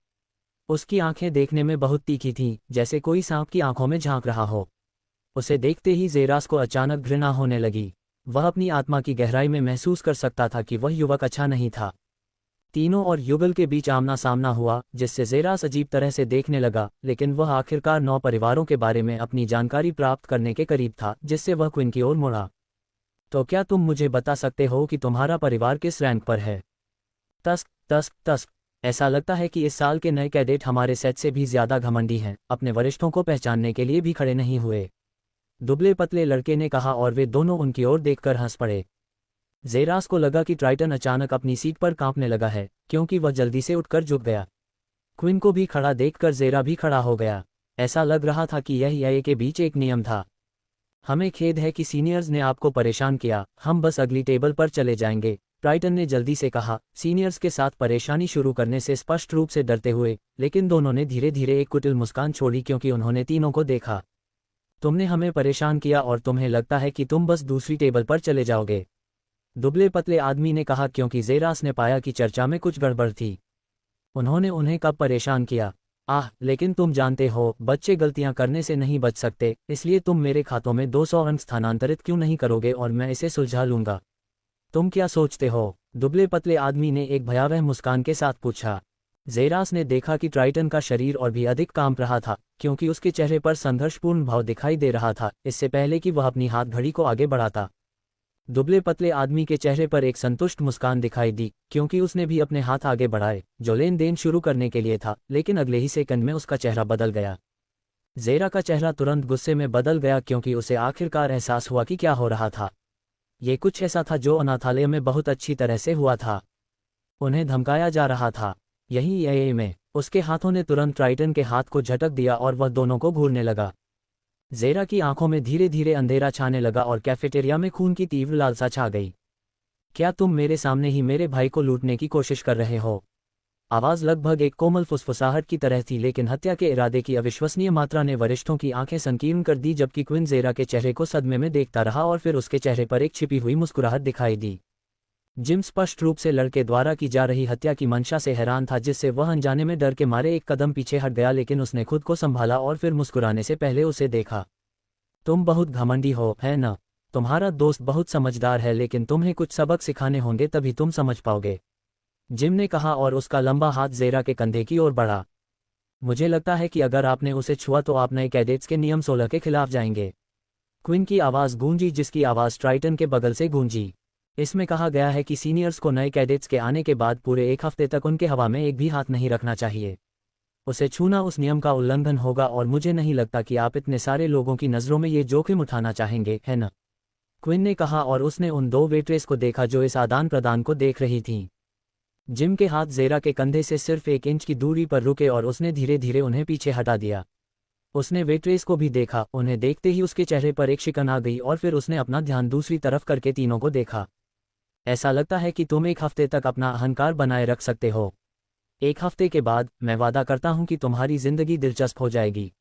उसकी आंखें देखने में बहुत तीखी थीं, जैसे कोई सांप की आंखों में झांक रहा हो। उसे देखते ही जेरास को अचानक घृणा होने लगी। वह अपनी आत्मा की गहराई में महसूस कर सकता था कि वह युवक अच्छा नहीं था। तीनों और युगल के बीच आमना सामना हुआ, जिससे जेरास अजीब तरह से देखने लगा, लेकिन वह आखिरकार 9 परिवारों के बारे में अपनी जानकारी प्राप्त करने के करीब था, जिससे वह क्वीन की ओर मुड़ा। तो क्या तुम मुझे बता सकते हो कि तुम्हारा परिवार किस रैंक पर है? तस्क तस्क तस्क। ऐसा लगता है कि इस साल के नए कैडेट हमारे सेट से भी ज्यादा घमंडी हैं, अपने वरिष्ठों को पहचानने के लिए भी खड़े नहीं हुए, दुबले पतले लड़के ने कहा और वे दोनों उनकी ओर देखकर हंस पड़े। जेरास को लगा कि ट्राइटन अचानक अपनी सीट पर कांपने लगा है, क्योंकि वह जल्दी से उठकर झुक गया। क्वीन को भी खड़ा देखकर जेरा भी खड़ा हो गया। ऐसा लग रहा था कि यह यए के बीच एक नियम था। हमें खेद है कि सीनियर्स ने आपको परेशान किया, हम बस अगली टेबल पर चले जाएंगे, ट्राइटन ने जल्दी से कहा, सीनियर्स के साथ परेशानी शुरू करने से स्पष्ट रूप से डरते हुए। लेकिन दोनों ने धीरे धीरे एक कुटिल मुस्कान छोड़ी क्योंकि उन्होंने तीनों को देखा। तुमने हमें परेशान किया और तुम्हें लगता है कि तुम बस दूसरी टेबल पर चले जाओगे, दुबले पतले आदमी ने कहा क्योंकि जेरास ने पाया कि चर्चा में कुछ गड़बड़ थी। उन्होंने उन्हें कब परेशान किया? लेकिन तुम जानते हो, बच्चे गलतियां करने से नहीं बच सकते, इसलिए तुम मेरे खातों में 200 अंक स्थानांतरित क्यों नहीं करोगे और मैं इसे सुलझा लूंगा। तुम क्या सोचते हो? दुबले पतले आदमी ने एक भयावह मुस्कान के साथ पूछा। जेरास ने देखा कि ट्राइटन का शरीर और भी अधिक कांप रहा था, क्योंकि उसके चेहरे पर संघर्षपूर्ण भाव दिखाई दे रहा था, इससे पहले कि वह अपनी हाथ घड़ी को आगे बढ़ाता। दुबले पतले आदमी के चेहरे पर एक संतुष्ट मुस्कान दिखाई दी, क्योंकि उसने भी अपने हाथ आगे बढ़ाए, जो लेन देन शुरू करने के लिए था, लेकिन अगले ही सेकंड में उसका चेहरा बदल गया। जेरा का चेहरा तुरंत गुस्से में बदल गया, क्योंकि उसे आखिरकार एहसास हुआ कि क्या हो रहा था। ये कुछ ऐसा था जो अनाथालय में बहुत अच्छी तरह से हुआ था। उन्हें धमकाया जा रहा था। यही एए में उसके हाथों ने तुरंत ट्राइटन के हाथ को झटक दिया और वह दोनों को घूरने लगा। जेरा की आंखों में धीरे धीरे अंधेरा छाने लगा और कैफेटेरिया में खून की तीव्र लालसा छा गई। क्या तुम मेरे सामने ही मेरे भाई को लूटने की कोशिश कर रहे हो? आवाज लगभग एक कोमल फुसफुसाहट की तरह थी, लेकिन हत्या के इरादे की अविश्वसनीय मात्रा ने वरिष्ठों की आंखें संकीर्ण कर दी, जबकि क्विन जेरा के चेहरे को सदमे में देखता रहा और फिर उसके चेहरे पर एक छिपी हुई मुस्कुराहट दिखाई दी। जिम स्पष्ट रूप से लड़के द्वारा की जा रही हत्या की मंशा से हैरान था, जिससे वह अनजाने में डर के मारे एक कदम पीछे हट गया, लेकिन उसने खुद को संभाला और फिर मुस्कुराने से पहले उसे देखा। तुम बहुत घमंडी हो, है न? तुम्हारा दोस्त बहुत समझदार है, लेकिन तुम्हें कुछ सबक सिखाने होंगे, तभी तुम समझ पाओगे, जिम ने कहा और उसका लंबा हाथ जेरा के कंधे की ओर बढ़ा। मुझे लगता है कि अगर आपने उसे छुआ तो आप नए कैडेट्स के नियम 16 के खिलाफ जाएंगे। क्विन की आवाज़ गूंजी, जिसकी आवाज़ ट्राइटन के बगल से गूंजी। इसमें कहा गया है कि सीनियर्स को नए कैडेट्स के आने के बाद पूरे 1 हफ्ते तक उनके हवा में एक भी हाथ नहीं रखना चाहिए। उसे छूना उस नियम का उल्लंघन होगा, और मुझे नहीं लगता कि आप इतने सारे लोगों की नज़रों में ये जोखिम उठाना चाहेंगे, है न? क्विन ने कहा और उसने उन 2 वेट्रेस को देखा जो इस आदान प्रदान को देख रही थीं। जिम के हाथ जेरा के कंधे से सिर्फ 1 इंच की दूरी पर रुके और उसने धीरे धीरे उन्हें पीछे हटा दिया। उसने वेट्रेस को भी देखा। उन्हें देखते ही उसके चेहरे पर एक शिकन आ गई और फिर उसने अपना ध्यान दूसरी तरफ करके तीनों को देखा। ऐसा लगता है कि तुम 1 हफ्ते तक अपना अहंकार बनाए रख सकते हो। 1 हफ्ते के बाद मैं वादा करता हूं कि तुम्हारी जिंदगी दिलचस्प हो जाएगी।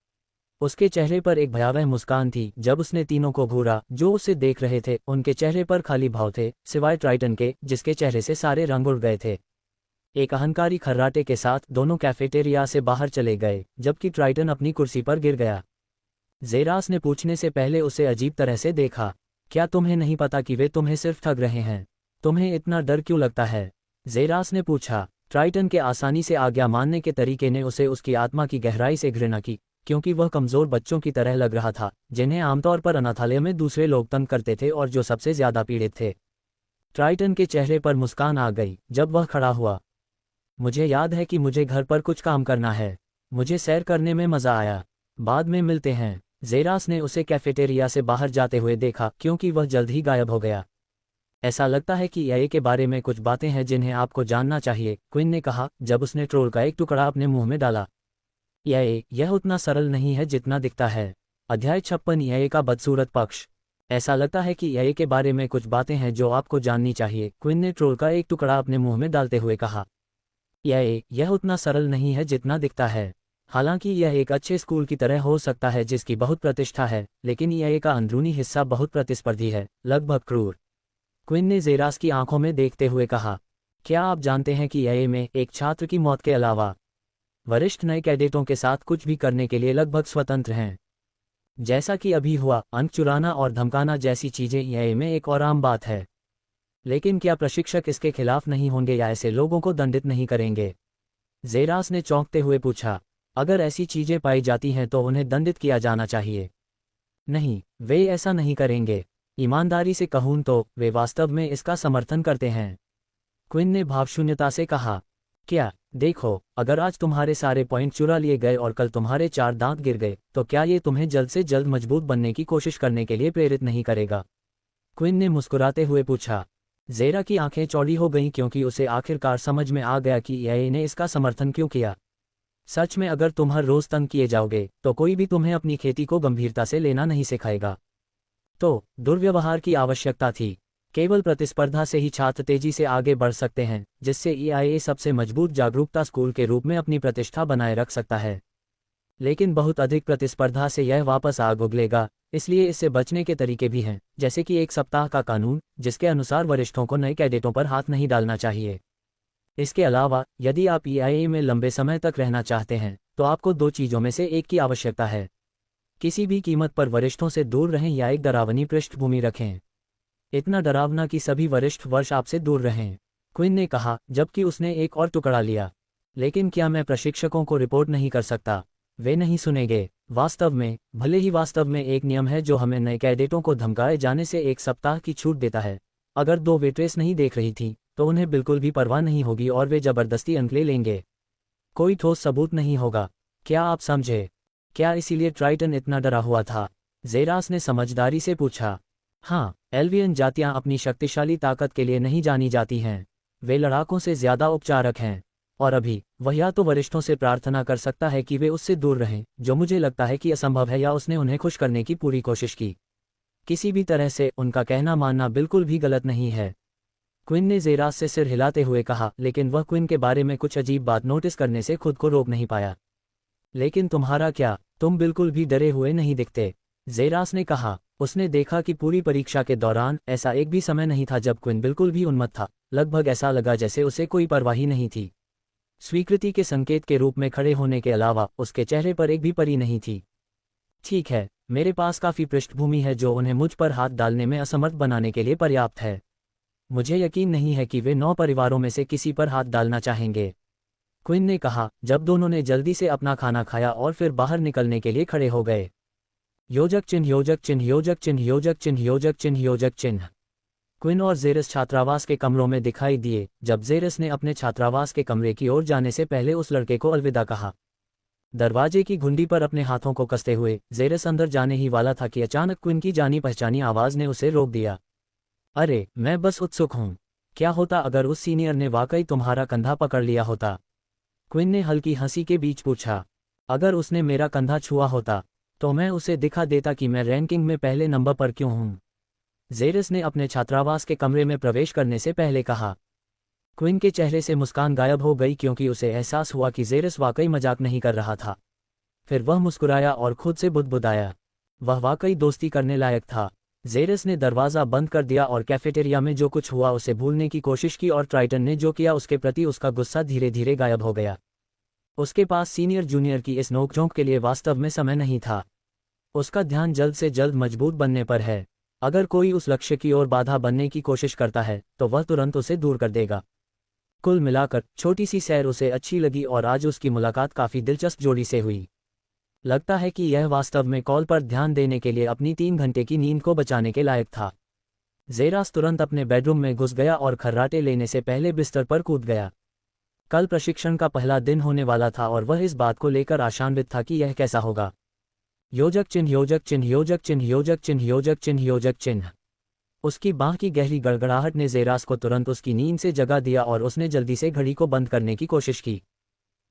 उसके चेहरे पर एक भयावह मुस्कान थी जब उसने तीनों को घूरा जो उसे देख रहे थे। उनके चेहरे पर खाली भाव थे, सिवाय ट्राइटन के, जिसके चेहरे से सारे रंग उड़ गए थे। एक अहंकारी खर्राटे के साथ दोनों कैफेटेरिया से बाहर चले गए, जबकि ट्राइटन अपनी कुर्सी पर गिर गया। जेरास ने पूछने से पहले उसे अजीब तरह से देखा। क्या तुम्हें नहीं पता कि वे तुम्हें सिर्फ ठग रहे हैं? तुम्हें इतना डर क्यों लगता है? जेरास ने पूछा। ट्राइटन के आसानी से आज्ञा मानने के तरीके ने उसे उसकी आत्मा की गहराई से घृणा की, क्योंकि वह कमजोर बच्चों की तरह लग रहा था, जिन्हें आमतौर पर अनाथालय में दूसरे लोग तंग करते थे और जो सबसे ज्यादा पीड़ित थे। ट्राइटन के चेहरे पर मुस्कान आ गई जब वह खड़ा हुआ। मुझे याद है कि मुझे घर पर कुछ काम करना है। मुझे सैर करने में मजा आया। बाद में मिलते हैं। जेरास ने उसे कैफेटेरिया से बाहर जाते हुए देखा, क्योंकि वह जल्द ही गायब हो गया। ऐसा लगता है कि एए के बारे में कुछ बातें हैं जिन्हें आपको जानना चाहिए, क्विन ने कहा जब उसने ट्रोल का एक टुकड़ा अपने मुंह में डाला। यह उतना सरल नहीं है जितना दिखता है। अध्याय 56 एए का बदसूरत पक्ष। ऐसा लगता है कि एए के बारे में कुछ बातें हैं जो आपको जाननी चाहिए, क्विन ने ट्रोल का एक टुकड़ा अपने मुंह में डालते हुए कहा। यह उतना सरल नहीं है जितना दिखता है। हालांकि यह एक अच्छे स्कूल की तरह हो सकता है जिसकी बहुत प्रतिष्ठा है, लेकिन एए का अंदरूनी हिस्सा बहुत प्रतिस्पर्धी है, लगभग क्रूर। क्विन ने जेरास की आंखों में देखते हुए कहा। क्या आप जानते हैं कि एए में एक छात्र की मौत के अलावा वरिष्ठ नए कैडेटों के साथ कुछ भी करने के लिए लगभग स्वतंत्र हैं? जैसा कि अभी हुआ, अंक चुराना और धमकाना जैसी चीजें एए में एक और आम बात है। लेकिन क्या प्रशिक्षक इसके खिलाफ नहीं होंगे या ऐसे लोगों को दंडित नहीं करेंगे? जेरास ने चौंकते हुए पूछा। अगर ऐसी चीजें पाई जाती हैं तो उन्हें दंडित किया जाना चाहिए। नहीं, वे ऐसा नहीं करेंगे। ईमानदारी से कहूं तो वे वास्तव में इसका समर्थन करते हैं, क्विन ने भावशून्यता से कहा। क्या? देखो, अगर आज तुम्हारे सारे पॉइंट चुरा लिए गए और कल तुम्हारे 4 दांत गिर गए, तो क्या ये तुम्हें जल्द से जल्द मजबूत बनने की कोशिश करने के लिए प्रेरित नहीं करेगा? क्विन ने मुस्कुराते हुए पूछा। जेरा की आंखें चौड़ी हो गईं, क्योंकि उसे आखिरकार समझ में आ गया कि एए ने इसका समर्थन क्यों किया। सच में अगर तुम हर रोज तंग किए जाओगे तो कोई भी तुम्हें अपनी खेती को गंभीरता से लेना नहीं सिखाएगा। तो दुर्व्यवहार की आवश्यकता थी। केवल प्रतिस्पर्धा से ही छात्र तेजी से आगे बढ़ सकते हैं, जिससे एआईए सबसे मजबूत जागरूकता स्कूल के रूप में अपनी प्रतिष्ठा बनाए रख सकता है। लेकिन बहुत अधिक प्रतिस्पर्धा से यह वापस आग उगलेगा, इसलिए इससे बचने के तरीके भी हैं, जैसे कि 1 सप्ताह का कानून, जिसके अनुसार वरिष्ठों को नए कैडेटों पर हाथ नहीं डालना चाहिए। इसके अलावा, यदि आप एआईए में लंबे समय तक रहना चाहते हैं, तो आपको 2 चीज़ों में से एक की आवश्यकता है। किसी भी कीमत पर वरिष्ठों से दूर रहें या एक डरावनी पृष्ठभूमि रखें। इतना डरावना कि सभी वरिष्ठ वर्ष आपसे दूर रहें, क्विन ने कहा, जबकि उसने एक और टुकड़ा लिया। लेकिन क्या मैं प्रशिक्षकों को रिपोर्ट नहीं कर सकता? वे नहीं सुनेंगे। वास्तव में, भले ही वास्तव में एक नियम है जो हमें नए कैडेटों को धमकाए जाने से 1 सप्ताह की छूट देता है। अगर 2 वेट्रेस नहीं देख रही थी तो उन्हें बिल्कुल भी परवाह नहीं होगी और वे जबरदस्ती अंक ले लेंगे। कोई ठोस सबूत नहीं होगा। क्या आप समझे? क्या इसीलिए ट्राइटन इतना डरा हुआ था? ज़ेरास ने समझदारी से पूछा। हाँ, एल्वियन जातियां अपनी शक्तिशाली ताकत के लिए नहीं जानी जाती हैं। वे लड़ाकों से ज्यादा उपचारक हैं। और अभी वह या तो वरिष्ठों से प्रार्थना कर सकता है कि वे उससे दूर रहें, जो मुझे लगता है कि असंभव है, या उसने उन्हें खुश करने की पूरी कोशिश की। किसी भी तरह से उनका कहना मानना बिल्कुल भी गलत नहीं है। क्विन ने ज़ेरास से सिर हिलाते हुए कहा, लेकिन वह क्विन के बारे में कुछ अजीब बात नोटिस करने से खुद को रोक नहीं पाया। लेकिन तुम्हारा क्या? तुम बिल्कुल भी डरे हुए नहीं दिखते, ज़ेरास ने कहा। उसने देखा कि पूरी परीक्षा के दौरान ऐसा एक भी समय नहीं था जब क्विन बिल्कुल भी उन्मत्त था। लगभग ऐसा लगा जैसे उसे कोई परवाह ही नहीं थी। स्वीकृति के संकेत के रूप में खड़े होने के अलावा उसके चेहरे पर एक भी परी नहीं थी। ठीक है, मेरे पास काफ़ी पृष्ठभूमि है जो उन्हें मुझ पर हाथ डालने में असमर्थ बनाने के लिए पर्याप्त है। मुझे यकीन नहीं है कि वे 9 परिवारों में से किसी पर हाथ डालना चाहेंगे, क्विन ने कहा, जब दोनों ने जल्दी से अपना खाना खाया और फिर बाहर निकलने के लिए खड़े हो गए। योजक चिन्ह, योजक चिन्ह, योजक चिन्ह, योजक चिन्ह, योजक चिन्ह, योजक चिन्ह। क्विन और ज़ेरस छात्रावास के कमरों में दिखाई दिए जब ज़ेरस ने अपने छात्रावास के कमरे की ओर जाने से पहले उस लड़के को अलविदा कहा। दरवाजे की घुंडी पर अपने हाथों को कसते हुए ज़ेरस अंदर जाने ही वाला था कि अचानक क्विन की जानी पहचानी आवाज़ ने उसे रोक दिया। अरे, मैं बस उत्सुक हूँ। क्या होता अगर उस सीनियर ने वाकई तुम्हारा कंधा पकड़ लिया होता? क्विन ने हल्की हंसी के बीच पूछा। अगर उसने मेरा कंधा छुआ होता तो मैं उसे दिखा देता कि मैं रैंकिंग में पहले नंबर पर क्यों हूँ, ज़ेरस ने अपने छात्रावास के कमरे में प्रवेश करने से पहले कहा। क्विन के चेहरे से मुस्कान गायब हो गई क्योंकि उसे एहसास हुआ कि ज़ेरस वाकई मजाक नहीं कर रहा था। फिर वह मुस्कुराया और खुद से बुदबुदाया। वह वाकई दोस्ती करने लायक था। ज़ेरस ने दरवाज़ा बंद कर दिया और कैफेटेरिया में जो कुछ हुआ उसे भूलने की कोशिश की और ट्राइटन ने जो किया उसके प्रति उसका गुस्सा धीरे धीरे गायब हो गया। उसके पास सीनियर जूनियर की इस नोकझोंक के लिए वास्तव में समय नहीं था। उसका ध्यान जल्द से जल्द मजबूत बनने पर है। अगर कोई उस लक्ष्य की ओर बाधा बनने की कोशिश करता है तो वह तुरंत उसे दूर कर देगा। कुल मिलाकर छोटी सी सैर उसे अच्छी लगी और आज उसकी मुलाकात काफ़ी दिलचस्प जोड़ी से हुई। लगता है कि यह वास्तव में कॉल पर ध्यान देने के लिए अपनी 3 घंटे की नींद को बचाने के लायक था। ज़ेरास तुरंत अपने बेडरूम में घुस गया और खर्राटे लेने से पहले बिस्तर पर कूद गया। कल प्रशिक्षण का पहला दिन होने वाला था और वह इस बात को लेकर आशान्वित था कि यह कैसा होगा। योजक चिन्ह, योजक चिन्ह, योजक चिन्ह, योजक चिन्ह, योजक चिन्ह, योजक चिन्ह। उसकी बांह की गहरी गड़गड़ाहट ने ज़ेरास को तुरंत उसकी नींद से जगा दिया और उसने जल्दी से घड़ी को बंद करने की कोशिश की।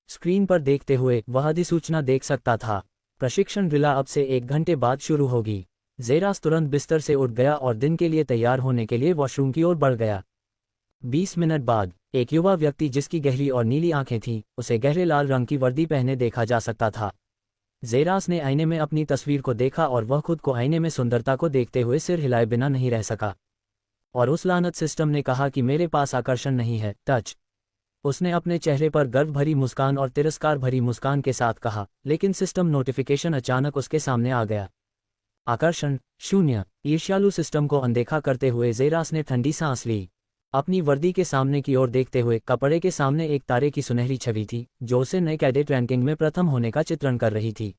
स्क्रीन पर देखते हुए वह अधिसूचना देख सकता था। प्रशिक्षण ड्रिल अब से 1 घंटे बाद शुरू होगी। ज़ेरास तुरंत बिस्तर से उठ गया और दिन के लिए तैयार होने के लिए वॉशरूम की ओर बढ़ गया। 20 मिनट बाद एक युवा व्यक्ति जिसकी गहरी और नीली आंखें थीं, उसे गहरे लाल रंग की वर्दी पहने देखा जा सकता था। ज़ेरास ने आईने में अपनी तस्वीर को देखा और वह खुद को आईने में सुंदरता को देखते हुए सिर हिलाए बिना नहीं रह सका। और उस लानत सिस्टम ने कहा कि मेरे पास आकर्षण नहीं है, टच। उसने अपने चेहरे पर गर्व भरी मुस्कान और तिरस्कार भरी मुस्कान के साथ कहा, लेकिन सिस्टम नोटिफिकेशन अचानक उसके सामने आ गया। आकर्षण 0। ईर्ष्यालु सिस्टम को अनदेखा करते हुए ज़ेरास ने ठंडी सांस ली। अपनी वर्दी के सामने की ओर देखते हुए कपड़े के सामने एक तारे की सुनहरी छवि थी जो उसे नए कैडेट रैंकिंग में प्रथम होने का चित्रण कर रही थी।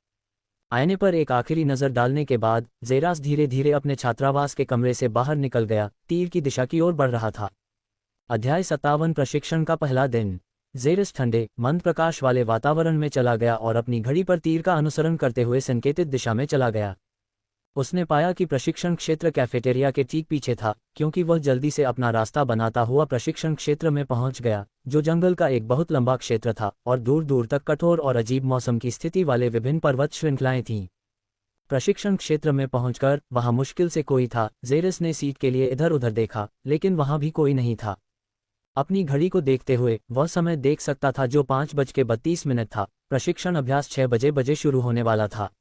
आईने पर एक आखिरी नज़र डालने के बाद ज़ेरास धीरे धीरे अपने छात्रावास के कमरे से बाहर निकल गया, तीर की दिशा की ओर बढ़ रहा था। अध्याय 57 प्रशिक्षण का पहला दिन। ज़ेरस ठंडे मंद प्रकाश वाले वातावरण में चला गया और अपनी घड़ी पर तीर का अनुसरण करते हुए संकेतित दिशा में चला गया। उसने पाया कि प्रशिक्षण क्षेत्र कैफेटेरिया के ठीक पीछे था, क्योंकि वह जल्दी से अपना रास्ता बनाता हुआ प्रशिक्षण क्षेत्र में पहुंच गया, जो जंगल का एक बहुत लंबा क्षेत्र था और दूर दूर तक कठोर और अजीब मौसम की स्थिति वाले विभिन्न पर्वत श्रृंखलाएं थीं। प्रशिक्षण क्षेत्र में पहुंचकर वहां मुश्किल से कोई था। ज़ेरस ने सीट के लिए इधर उधर देखा, लेकिन वहां भी कोई नहीं था। अपनी घड़ी को देखते हुए वह समय देख सकता था जो 5:32 था। प्रशिक्षण अभ्यास 6 बजे शुरू होने वाला था।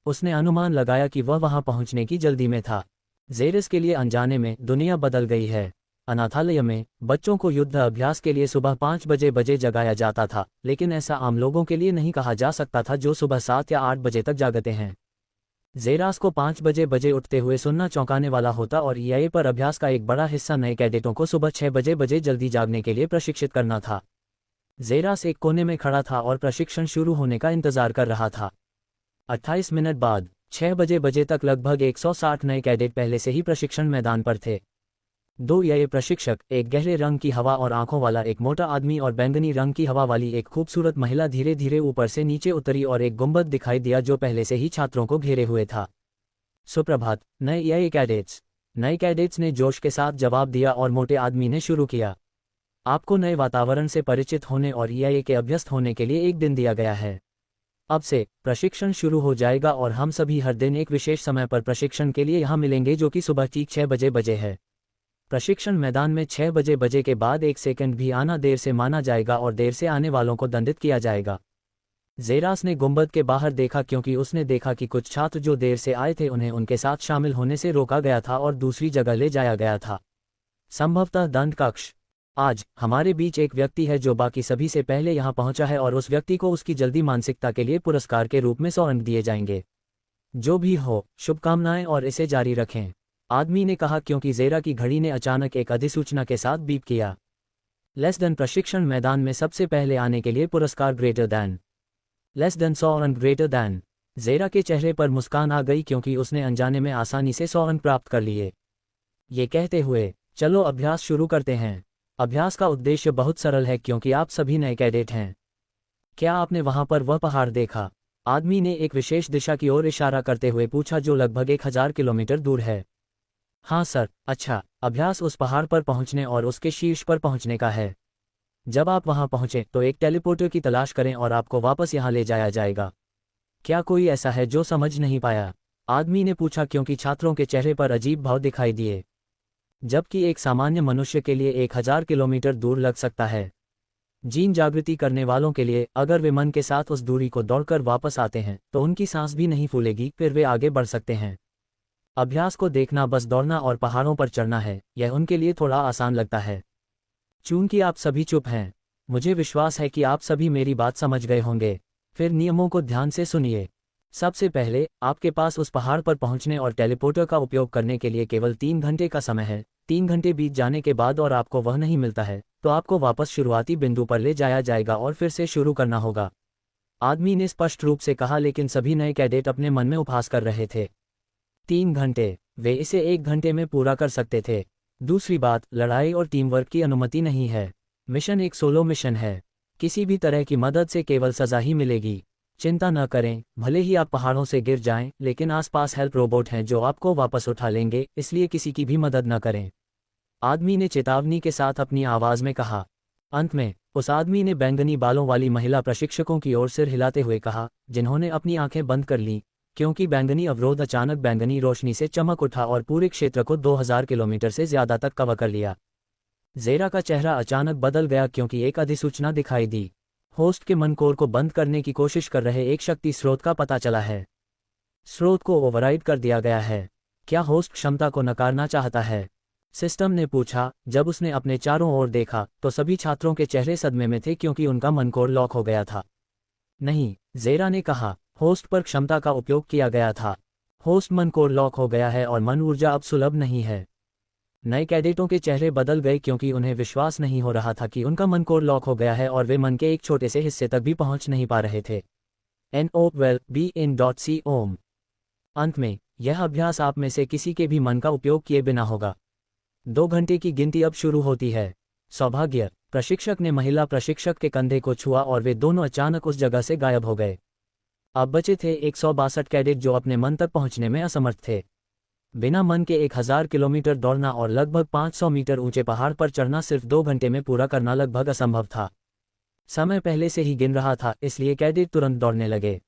उसने अनुमान लगाया कि वह वहां पहुंचने की जल्दी में था। ज़ेरस के लिए अनजाने में दुनिया बदल गई है। अनाथालय में बच्चों को युद्ध अभ्यास के लिए सुबह 5 बजे जगाया जाता था, लेकिन ऐसा आम लोगों के लिए नहीं कहा जा सकता था जो सुबह 7 या 8 बजे तक जागते हैं। ज़ेरास को 5 बजे उठते हुए सुनना चौंकाने वाला होता और ईआई पर अभ्यास का एक बड़ा हिस्सा नए कैडेटों को सुबह 6 बजे जल्दी जागने के लिए प्रशिक्षित करना था। जेरास एक कोने में खड़ा था और प्रशिक्षण शुरू होने का इंतजार कर रहा था। 28 मिनट बाद 6 बजे तक लगभग 160 नए कैडेट पहले से ही प्रशिक्षण मैदान पर थे। दो ये प्रशिक्षक, एक गहरे रंग की हवा और आंखों वाला एक मोटा आदमी और बैंगनी रंग की हवा वाली एक खूबसूरत महिला धीरे धीरे ऊपर से नीचे उतरी और एक गुंबद दिखाई दिया जो पहले से ही छात्रों को घेरे हुए था। सुप्रभात नए कैडेट्स। नए कैडेट्स ने जोश के साथ जवाब दिया और मोटे आदमी ने शुरू किया। आपको नए वातावरण से परिचित होने और EIA के अभ्यस्त होने के लिए एक दिन दिया गया है। अब से प्रशिक्षण शुरू हो जाएगा और हम सभी हर दिन एक विशेष समय पर प्रशिक्षण के लिए यहाँ मिलेंगे जो कि सुबह ठीक 6 बजे है। प्रशिक्षण मैदान में 6 बजे के बाद 1 सेकंड भी आना देर से माना जाएगा और देर से आने वालों को दंडित किया जाएगा। जेरास ने गुंबद के बाहर देखा क्योंकि उसने देखा कि कुछ छात्र जो देर से आए थे उन्हें उनके साथ शामिल होने से रोका गया था और दूसरी जगह ले जाया गया था, संभवतः दंड कक्ष। आज हमारे बीच एक व्यक्ति है जो बाकी सभी से पहले यहाँ पहुंचा है और उस व्यक्ति को उसकी जल्दी मानसिकता के लिए पुरस्कार के रूप में 100 अंक दिए जाएंगे। जो भी हो, शुभकामनाएं और इसे जारी रखें, आदमी ने कहा क्योंकि जेरा की घड़ी ने अचानक एक अधिसूचना के साथ बीप किया। लेस देन प्रशिक्षण मैदान में सबसे पहले आने के लिए पुरस्कार ग्रेटर दैन। लेस देन 100 अंक ग्रेटर दैन। जेरा के चेहरे पर मुस्कान आ गई क्योंकि उसने अनजाने में आसानी से 100 अंक प्राप्त कर लिए। ये कहते हुए चलो अभ्यास शुरू करते हैं। अभ्यास का उद्देश्य बहुत सरल है क्योंकि आप सभी नए कैडेट हैं। क्या आपने वहां पर वह पहाड़ देखा? आदमी ने एक विशेष दिशा की ओर इशारा करते हुए पूछा जो लगभग 1000 किलोमीटर दूर है। हाँ सर। अच्छा, अभ्यास उस पहाड़ पर पहुंचने और उसके शीर्ष पर पहुंचने का है। जब आप वहां पहुंचे तो एक टेलीपोर्टर की तलाश करें और आपको वापस यहां ले जाया जाएगा। क्या कोई ऐसा है जो समझ नहीं पाया? आदमी ने पूछा क्योंकि छात्रों के चेहरे पर अजीब भाव दिखाई दिए। जबकि एक सामान्य मनुष्य के लिए 1000 किलोमीटर दूर लग सकता है, जीन जागृति करने वालों के लिए अगर वे मन के साथ उस दूरी को दौड़कर वापस आते हैं तो उनकी सांस भी नहीं फूलेगी, फिर वे आगे बढ़ सकते हैं। अभ्यास को देखना बस दौड़ना और पहाड़ों पर चढ़ना है, यह उनके लिए थोड़ा आसान लगता है। चूंकि आप सभी चुप हैं, मुझे विश्वास है कि आप सभी मेरी बात समझ गए होंगे। फिर नियमों को ध्यान से सुनिए। सबसे पहले आपके पास उस पहाड़ पर पहुंचने और टेलीपोर्टर का उपयोग करने के लिए केवल 3 घंटे का समय है। 3 घंटे बीत जाने के बाद और आपको वह नहीं मिलता है तो आपको वापस शुरुआती बिंदु पर ले जाया जाएगा और फिर से शुरू करना होगा। आदमी ने स्पष्ट रूप से कहा, लेकिन सभी नए कैडेट अपने मन में उपहास कर रहे थे। 3 घंटे, वे इसे 1 घंटे में पूरा कर सकते थे। दूसरी बात, लड़ाई और टीम वर्क की अनुमति नहीं है। मिशन एक सोलो मिशन है। किसी भी तरह की मदद से केवल सजा ही मिलेगी। चिंता न करें, भले ही आप पहाड़ों से गिर जाएं, लेकिन आसपास हेल्प रोबोट हैं जो आपको वापस उठा लेंगे, इसलिए किसी की भी मदद न करें। आदमी ने चेतावनी के साथ अपनी आवाज में कहा। अंत में उस आदमी ने बैंगनी बालों वाली महिला प्रशिक्षकों की ओर सिर हिलाते हुए कहा, जिन्होंने अपनी आंखें बंद कर लीं क्योंकि बैंगनी अवरोध अचानक बैंगनी रोशनी से चमक उठा और पूरे क्षेत्र को 2000 किलोमीटर से ज्यादा तक कवर कर लिया। जेरा का चेहरा अचानक बदल गया क्योंकि एक अधिसूचना दिखाई दी। होस्ट के मन कोर को बंद करने की कोशिश कर रहे एक शक्ति स्रोत का पता चला है। स्रोत को ओवरराइड कर दिया गया है। क्या होस्ट क्षमता को नकारना चाहता है? सिस्टम ने पूछा। जब उसने अपने चारों ओर देखा तो सभी छात्रों के चेहरे सदमे में थे क्योंकि उनका मन कोर लॉक हो गया था। नहीं, जेरा ने कहा, होस्ट पर क्षमता का उपयोग किया गया था। होस्ट मन कोर लॉक हो गया है और मन ऊर्जा अब सुलभ नहीं है। नए कैडेटों के चेहरे बदल गए क्योंकि उन्हें विश्वास नहीं हो रहा था कि उनका मन कोर लॉक हो गया है और वे मन के एक छोटे से हिस्से तक भी पहुंच नहीं पा रहे थे। NOWELL-BE-IN.C-OM। अंत में यह अभ्यास आप में से किसी के भी मन का उपयोग किए बिना होगा। 2 घंटे की गिनती अब शुरू होती है। सौभाग्य, प्रशिक्षक ने महिला प्रशिक्षक के कंधे को छुआ और वे दोनों अचानक उस जगह से गायब हो गए। अब बचे थे 162 कैडेट जो अपने मन तक पहुंचने में असमर्थ थे। बिना मन के 1000 किलोमीटर दौड़ना और लगभग 500 मीटर ऊंचे पहाड़ पर चढ़ना सिर्फ 2 घंटे में पूरा करना लगभग असंभव था। समय पहले से ही गिन रहा था, इसलिए कैडेट तुरंत दौड़ने लगे।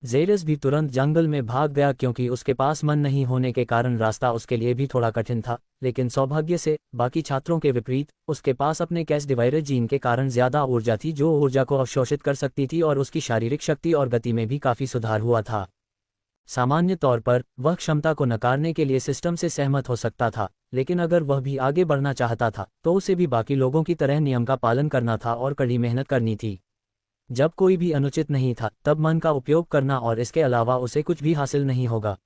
जेरस भी तुरंत जंगल में भाग गया क्योंकि उसके पास मन नहीं होने के कारण रास्ता उसके लिए भी थोड़ा कठिन था, लेकिन सौभाग्य से बाकी छात्रों के विपरीत उसके पास अपने कैस डिवाइडर जीन के कारण ज्यादा ऊर्जा थी जो ऊर्जा को अवशोषित कर सकती थी और उसकी शारीरिक शक्ति और गति में भी काफी सुधार हुआ था। सामान्य तौर पर वह क्षमता को नकारने के लिए सिस्टम से सहमत हो सकता था, लेकिन अगर वह भी आगे बढ़ना चाहता था तो उसे भी बाकी लोगों की तरह नियम का पालन करना था और कड़ी मेहनत करनी थी। जब कोई भी अनुचित नहीं था तब मन का उपयोग करना और इसके अलावा उसे कुछ भी हासिल नहीं होगा।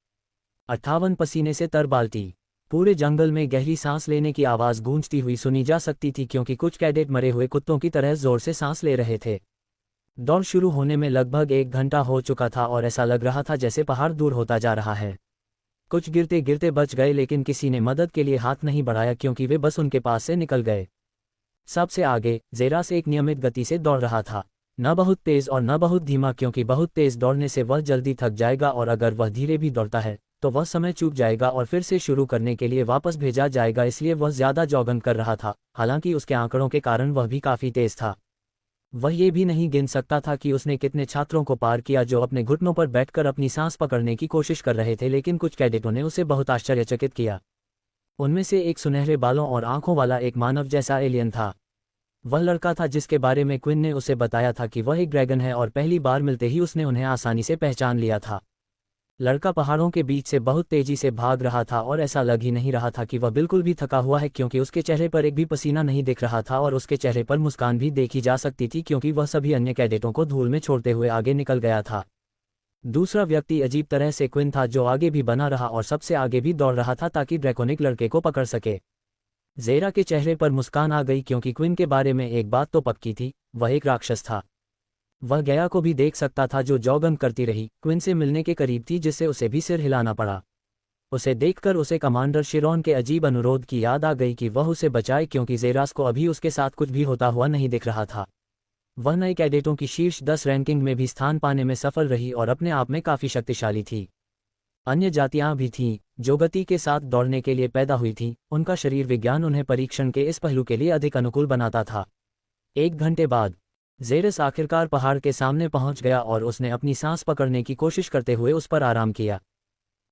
58 पसीने से तर बाल्टी। पूरे जंगल में गहरी सांस लेने की आवाज़ गूंजती हुई सुनी जा सकती थी क्योंकि कुछ कैडेट मरे हुए कुत्तों की तरह जोर से सांस ले रहे थे। दौड़ शुरू होने में लगभग 1 घंटा हो चुका था और ऐसा लग रहा था जैसे पहाड़ दूर होता जा रहा है। कुछ गिरते गिरते बच गए लेकिन किसी ने मदद के लिए हाथ नहीं बढ़ाया क्योंकि वे बस उनके पास से निकल गए। सबसे आगे ज़ेरास एक नियमित गति से दौड़ रहा था, न बहुत तेज और न बहुत धीमा क्योंकि बहुत तेज दौड़ने से वह जल्दी थक जाएगा और अगर वह धीरे भी दौड़ता है तो वह समय चूक जाएगा और फिर से शुरू करने के लिए वापस भेजा जाएगा, इसलिए वह ज़्यादा जॉगिंग कर रहा था। हालांकि उसके आंकड़ों के कारण वह भी काफ़ी तेज था। वह ये भी नहीं गिन सकता था कि उसने कितने छात्रों को पार किया जो अपने घुटनों पर बैठकर अपनी सांस पकड़ने की कोशिश कर रहे थे, लेकिन कुछ कैडेटों ने उसे बहुत आश्चर्यचकित किया। उनमें से एक सुनहरे बालों और आंखों वाला एक मानव जैसा एलियन था। वह लड़का था जिसके बारे में क्विन ने उसे बताया था कि वह एक ड्रैगन है और पहली बार मिलते ही उसने उन्हें आसानी से पहचान लिया था। लड़का पहाड़ों के बीच से बहुत तेजी से भाग रहा था और ऐसा लग ही नहीं रहा था कि वह बिल्कुल भी थका हुआ है क्योंकि उसके चेहरे पर एक भी पसीना नहीं दिख रहा था और उसके चेहरे पर मुस्कान भी देखी जा सकती थी क्योंकि वह सभी अन्य कैडेटों को धूल में छोड़ते हुए आगे निकल गया था। दूसरा व्यक्ति अजीब तरह से क्विन था जो आगे भी बना रहा और सबसे आगे भी दौड़ रहा था ताकि ड्रैकोनिक लड़के को पकड़ सके। ज़ेरा के चेहरे पर मुस्कान आ गई क्योंकि क्विन के बारे में एक बात तो पक्की थी, वह एक राक्षस था। वह गया को भी देख सकता था जो जॉगिंग करती रही, क्विन से मिलने के करीब थी जिससे उसे भी सिर हिलाना पड़ा। उसे देखकर उसे कमांडर शिरोन के अजीब अनुरोध की याद आ गई कि वह उसे बचाए क्योंकि ज़ेरास को अभी उसके साथ कुछ भी होता हुआ नहीं दिख रहा था। वह नए कैडेटों की शीर्ष 10 रैंकिंग में भी स्थान पाने में सफल रही और अपने आप में काफ़ी शक्तिशाली थी। अन्य जातियां भी थीं जो गति के साथ दौड़ने के लिए पैदा हुई थीं, उनका शरीर विज्ञान उन्हें परीक्षण के इस पहलू के लिए अधिक अनुकूल बनाता था। 1 घंटे बाद ज़ेरस आखिरकार पहाड़ के सामने पहुंच गया और उसने अपनी सांस पकड़ने की कोशिश करते हुए उस पर आराम किया।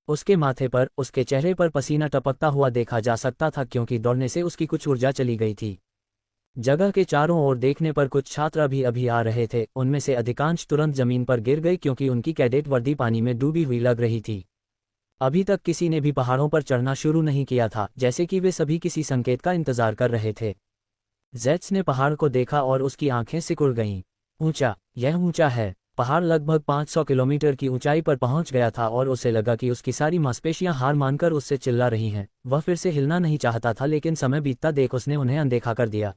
उसके माथे पर, उसके चेहरे पर पसीना टपकता हुआ देखा जा सकता था क्योंकि दौड़ने से उसकी कुछ ऊर्जा चली गई थी। जगह के चारों ओर देखने पर कुछ छात्र अभी आ रहे थे, उनमें से अधिकांश तुरंत जमीन पर गिर गए क्योंकि उनकी कैडेट वर्दी पानी में डूबी हुई लग रही थी। अभी तक किसी ने भी पहाड़ों पर चढ़ना शुरू नहीं किया था, जैसे कि वे सभी किसी संकेत का इंतजार कर रहे थे। ज़ेट्स ने पहाड़ को देखा और उसकी आंखें सिकुड़ गईं। ऊंचा, यह ऊंचा है। पहाड़ लगभग 500 किलोमीटर की ऊंचाई पर पहुंच गया था और उसे लगा कि उसकी सारी मांसपेशियां हार मानकर उससे चिल्ला रही हैं। वह फिर से हिलना नहीं चाहता था लेकिन समय बीतता देख उसने उन्हें अनदेखा कर दिया।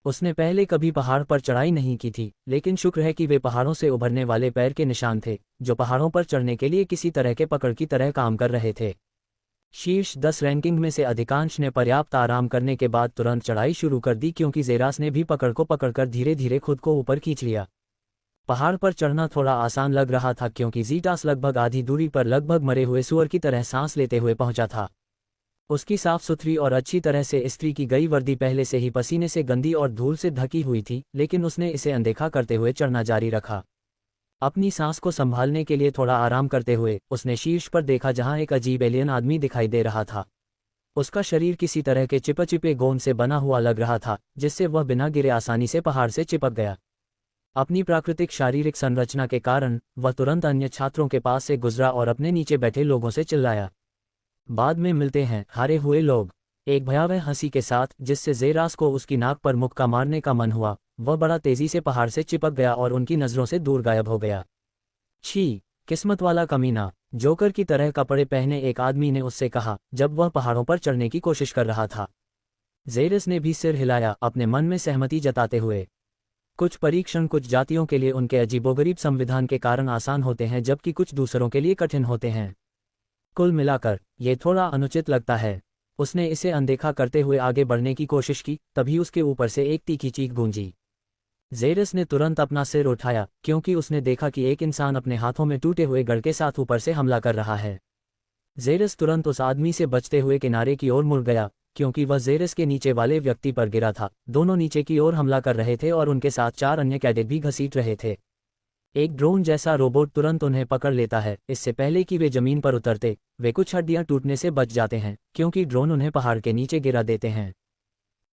उसने पहले कभी पहाड़ पर चढ़ाई नहीं की थी, लेकिन शुक्र है कि वे पहाड़ों से उभरने वाले पैर के निशान थे जो पहाड़ों पर चढ़ने के लिए किसी तरह के पकड़ की तरह काम कर रहे थे। शीर्ष 10 रैंकिंग में से अधिकांश ने पर्याप्त आराम करने के बाद तुरंत चढ़ाई शुरू कर दी क्योंकि ज़ेरास ने भी पकड़ को पकड़कर धीरे धीरे खुद को ऊपर खींच लिया। पहाड़ पर चढ़ना थोड़ा आसान लग रहा था क्योंकि ज़ीटास लगभग आधी दूरी पर लगभग मरे हुए सूअर की तरह सांस लेते हुए पहुंचा था। उसकी साफ सुथरी और अच्छी तरह से इस्त्री की गई वर्दी पहले से ही पसीने से गंदी और धूल से ढकी हुई थी, लेकिन उसने इसे अनदेखा करते हुए चढ़ना जारी रखा। अपनी सांस को संभालने के लिए थोड़ा आराम करते हुए उसने शीर्ष पर देखा जहां एक अजीब एलियन आदमी दिखाई दे रहा था। उसका शरीर किसी तरह के चिपचिपे गोंद से बना हुआ लग रहा था जिससे वह बिना गिरे आसानी से पहाड़ से चिपक गया। अपनी प्राकृतिक शारीरिक संरचना के कारण वह तुरंत अन्य छात्रों के पास से गुजरा और अपने नीचे बैठे लोगों से चिल्लाया, बाद में मिलते हैं हारे हुए लोग। एक भयावह हंसी के साथ जिससे ज़ेरास को उसकी नाक पर मुक्का मारने का मन हुआ, वह बड़ा तेजी से पहाड़ से चिपक गया और उनकी नज़रों से दूर गायब हो गया। छी, किस्मत वाला कमीना, जोकर की तरह कपड़े पहने एक आदमी ने उससे कहा जब वह पहाड़ों पर चढ़ने की कोशिश कर रहा था। ज़ेरस ने भी सिर हिलाया अपने मन में सहमति जताते हुए। कुछ परीक्षण कुछ जातियों के लिए उनके अजीबोगरीब संविधान के कारण आसान होते हैं जबकि कुछ दूसरों के लिए कठिन होते हैं। कुल मिलाकर ये थोड़ा अनुचित लगता है। उसने इसे अनदेखा करते हुए आगे बढ़ने की कोशिश की, तभी उसके ऊपर से एक तीखी चीख गूंजी। ज़ेरस ने तुरंत अपना सिर उठाया क्योंकि उसने देखा कि एक इंसान अपने हाथों में टूटे हुए गढ़ के साथ ऊपर से हमला कर रहा है। ज़ेरस तुरंत उस आदमी से बचते हुए किनारे की ओर मुड़ गया क्योंकि वह ज़ेरस के नीचे वाले व्यक्ति पर गिरा था। दोनों नीचे की ओर हमला कर रहे थे और उनके साथ 4 अन्य कैडेट भी घसीट रहे थे। एक ड्रोन जैसा रोबोट तुरंत उन्हें पकड़ लेता है। इससे पहले कि वे जमीन पर उतरते, वे कुछ हड्डियां टूटने से बच जाते हैं क्योंकि ड्रोन उन्हें पहाड़ के नीचे गिरा देते हैं।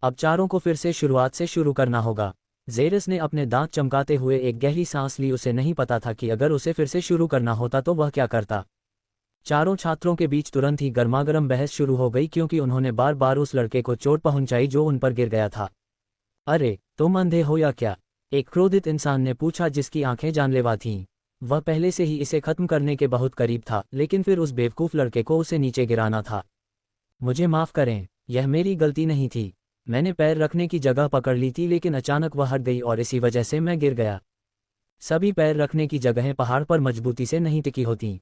अब चारों को फिर से शुरुआत से शुरू करना होगा। ज़ेरस ने अपने दांत चमकाते हुए एक गहरी सांस ली। उसे नहीं पता था कि अगर उसे फिर से शुरू करना होता तो वह क्या करता। चारों छात्रों के बीच तुरंत ही गर्मागर्म बहस शुरू हो गई क्योंकि उन्होंने बार बार उस लड़के को चोट पहुंचाई जो उन पर गिर गया था। अरे, तुम अंधे हो या क्या? एक क्रोधित इंसान ने पूछा जिसकी आंखें जानलेवा थीं। वह पहले से ही इसे खत्म करने के बहुत करीब था, लेकिन फिर उस बेवकूफ़ लड़के को उसे नीचे गिराना था। मुझे माफ़ करें, यह मेरी गलती नहीं थी। मैंने पैर रखने की जगह पकड़ ली थी लेकिन अचानक वह हट गई और इसी वजह से मैं गिर गया। सभी पैर रखने की जगहें पहाड़ पर मजबूती से नहीं टिकी होती,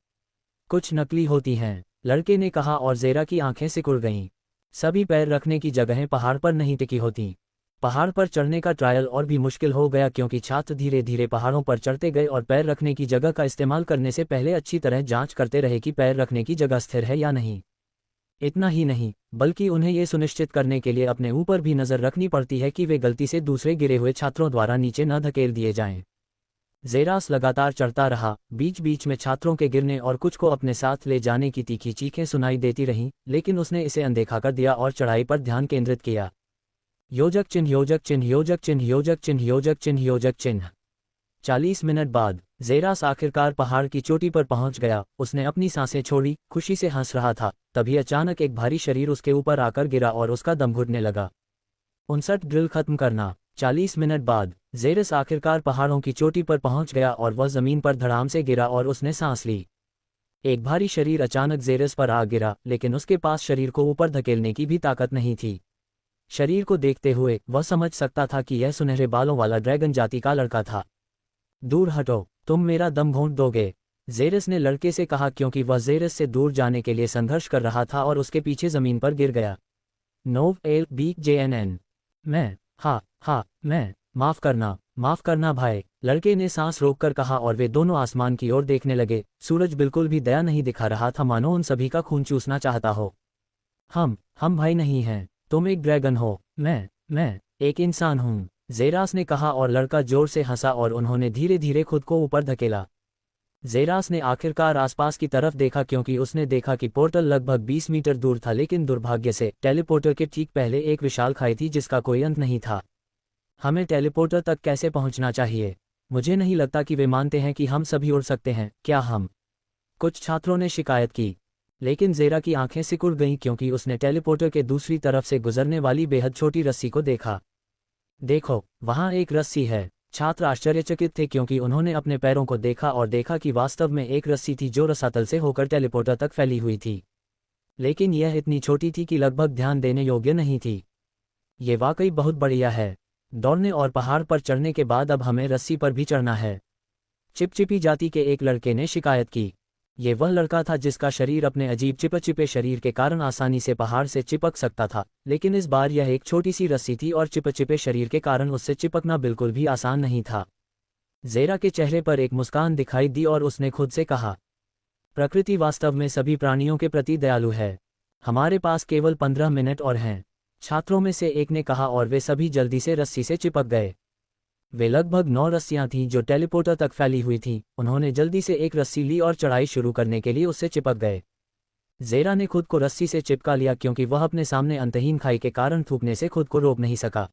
कुछ नकली होती हैं, लड़के ने कहा और ज़ेरा की आंखें सिकुड़ गईं। सभी पैर रखने की जगहें पहाड़ पर नहीं टिकी होती। पहाड़ पर चढ़ने का ट्रायल और भी मुश्किल हो गया क्योंकि छात्र धीरे धीरे पहाड़ों पर चढ़ते गए और पैर रखने की जगह का इस्तेमाल करने से पहले अच्छी तरह जांच करते रहे कि पैर रखने की जगह स्थिर है या नहीं। इतना ही नहीं, बल्कि उन्हें ये सुनिश्चित करने के लिए अपने ऊपर भी नज़र रखनी पड़ती है कि वे गलती से दूसरे गिरे हुए छात्रों द्वारा नीचे न धकेल दिए जाएं। ज़ेरास लगातार चढ़ता रहा, बीच बीच में छात्रों के गिरने और कुछ को अपने साथ ले जाने की तीखी चीखें सुनाई देती रहीं, लेकिन उसने इसे अनदेखा कर दिया और चढ़ाई पर ध्यान केंद्रित किया। योजक चिन्ह योजक चिन्ह योजक चिन्ह योजक चिन्ह योजक चिन्ह योजक चिन्ह। 40 मिनट बाद ज़ेरास आखिरकार पहाड़ की चोटी पर पहुंच गया। उसने अपनी सांसें छोड़ी, खुशी से हंस रहा था, तभी अचानक एक भारी शरीर उसके ऊपर आकर गिरा और उसका दम घुटने लगा। 59 ड्रिल खत्म करना। 40 मिनट बाद ज़ेरस आखिरकार पहाड़ों की चोटी पर पहुंच गया और वह जमीन पर धड़ाम से गिरा और उसने सांस ली। एक भारी शरीर अचानक ज़ेरस पर आ गिरा, लेकिन उसके पास शरीर को ऊपर धकेलने की भी ताकत नहीं थी। शरीर को देखते हुए वह समझ सकता था कि यह सुनहरे बालों वाला ड्रैगन जाति का लड़का था। दूर हटो, तुम मेरा दम घोंट दोगे, ज़ेरस ने लड़के से कहा क्योंकि वह ज़ेरस से दूर जाने के लिए संघर्ष कर रहा था और उसके पीछे जमीन पर गिर गया। नोव एल बी JNN। मैं, मैं, माफ़ करना भाई, लड़के ने सांस रोककर कहा और वे दोनों आसमान की ओर देखने लगे। सूरज बिल्कुल भी दया नहीं दिखा रहा था, मानो उन सभी का खून चूसना चाहता हो। हम भाई नहीं हैं, तुम एक ड्रैगन हो, मैं एक इंसान हूँ, ज़ेरास ने कहा और लड़का जोर से हंसा और उन्होंने धीरे धीरे खुद को ऊपर धकेला। ज़ेरास ने आखिरकार आसपास की तरफ देखा क्योंकि उसने देखा कि पोर्टल लगभग 20 मीटर दूर था, लेकिन दुर्भाग्य से टेलीपोर्टर के ठीक पहले एक विशाल खाई थी जिसका कोई अंत नहीं था। हमें टेलीपोर्टर तक कैसे पहुंचना चाहिए? मुझे नहीं लगता कि वे मानते हैं कि हम सभी उड़ सकते हैं, क्या हम? कुछ छात्रों ने शिकायत की, लेकिन ज़ेरा की आंखें सिकुड़ गईं क्योंकि उसने टेलीपोर्टर के दूसरी तरफ से गुजरने वाली बेहद छोटी रस्सी को देखा। देखो, वहाँ एक रस्सी है। छात्र आश्चर्यचकित थे क्योंकि उन्होंने अपने पैरों को देखा और देखा कि वास्तव में एक रस्सी थी जो रसातल से होकर टेलीपोर्टर तक फैली हुई थी, लेकिन यह इतनी छोटी थी कि लगभग ध्यान देने योग्य नहीं थी। ये वाकई बहुत बढ़िया है। दौड़ने और पहाड़ पर चढ़ने के बाद अब हमें रस्सी पर भी चढ़ना है, चिपचिपी जाति के एक लड़के ने शिकायत की। ये वह लड़का था जिसका शरीर अपने अजीब चिपचिपे शरीर के कारण आसानी से पहाड़ से चिपक सकता था, लेकिन इस बार यह एक छोटी सी रस्सी थी और चिपचिपे शरीर के कारण उससे चिपकना बिल्कुल भी आसान नहीं था। ज़ेरा के चेहरे पर एक मुस्कान दिखाई दी और उसने खुद से कहा, प्रकृति वास्तव में सभी प्राणियों के प्रति दयालु है। हमारे पास केवल 15 मिनट और हैं, छात्रों में से एक ने कहा और वे सभी जल्दी से रस्सी से चिपक गए। वे लगभग 9 रस्सियां थीं जो टेलीपोर्टर तक फैली हुई थीं। उन्होंने जल्दी से एक रस्सी ली और चढ़ाई शुरू करने के लिए उससे चिपक गए। ज़ेरा ने खुद को रस्सी से चिपका लिया क्योंकि वह अपने सामने अंतहीन खाई के कारण थूकने से खुद को रोक नहीं सका।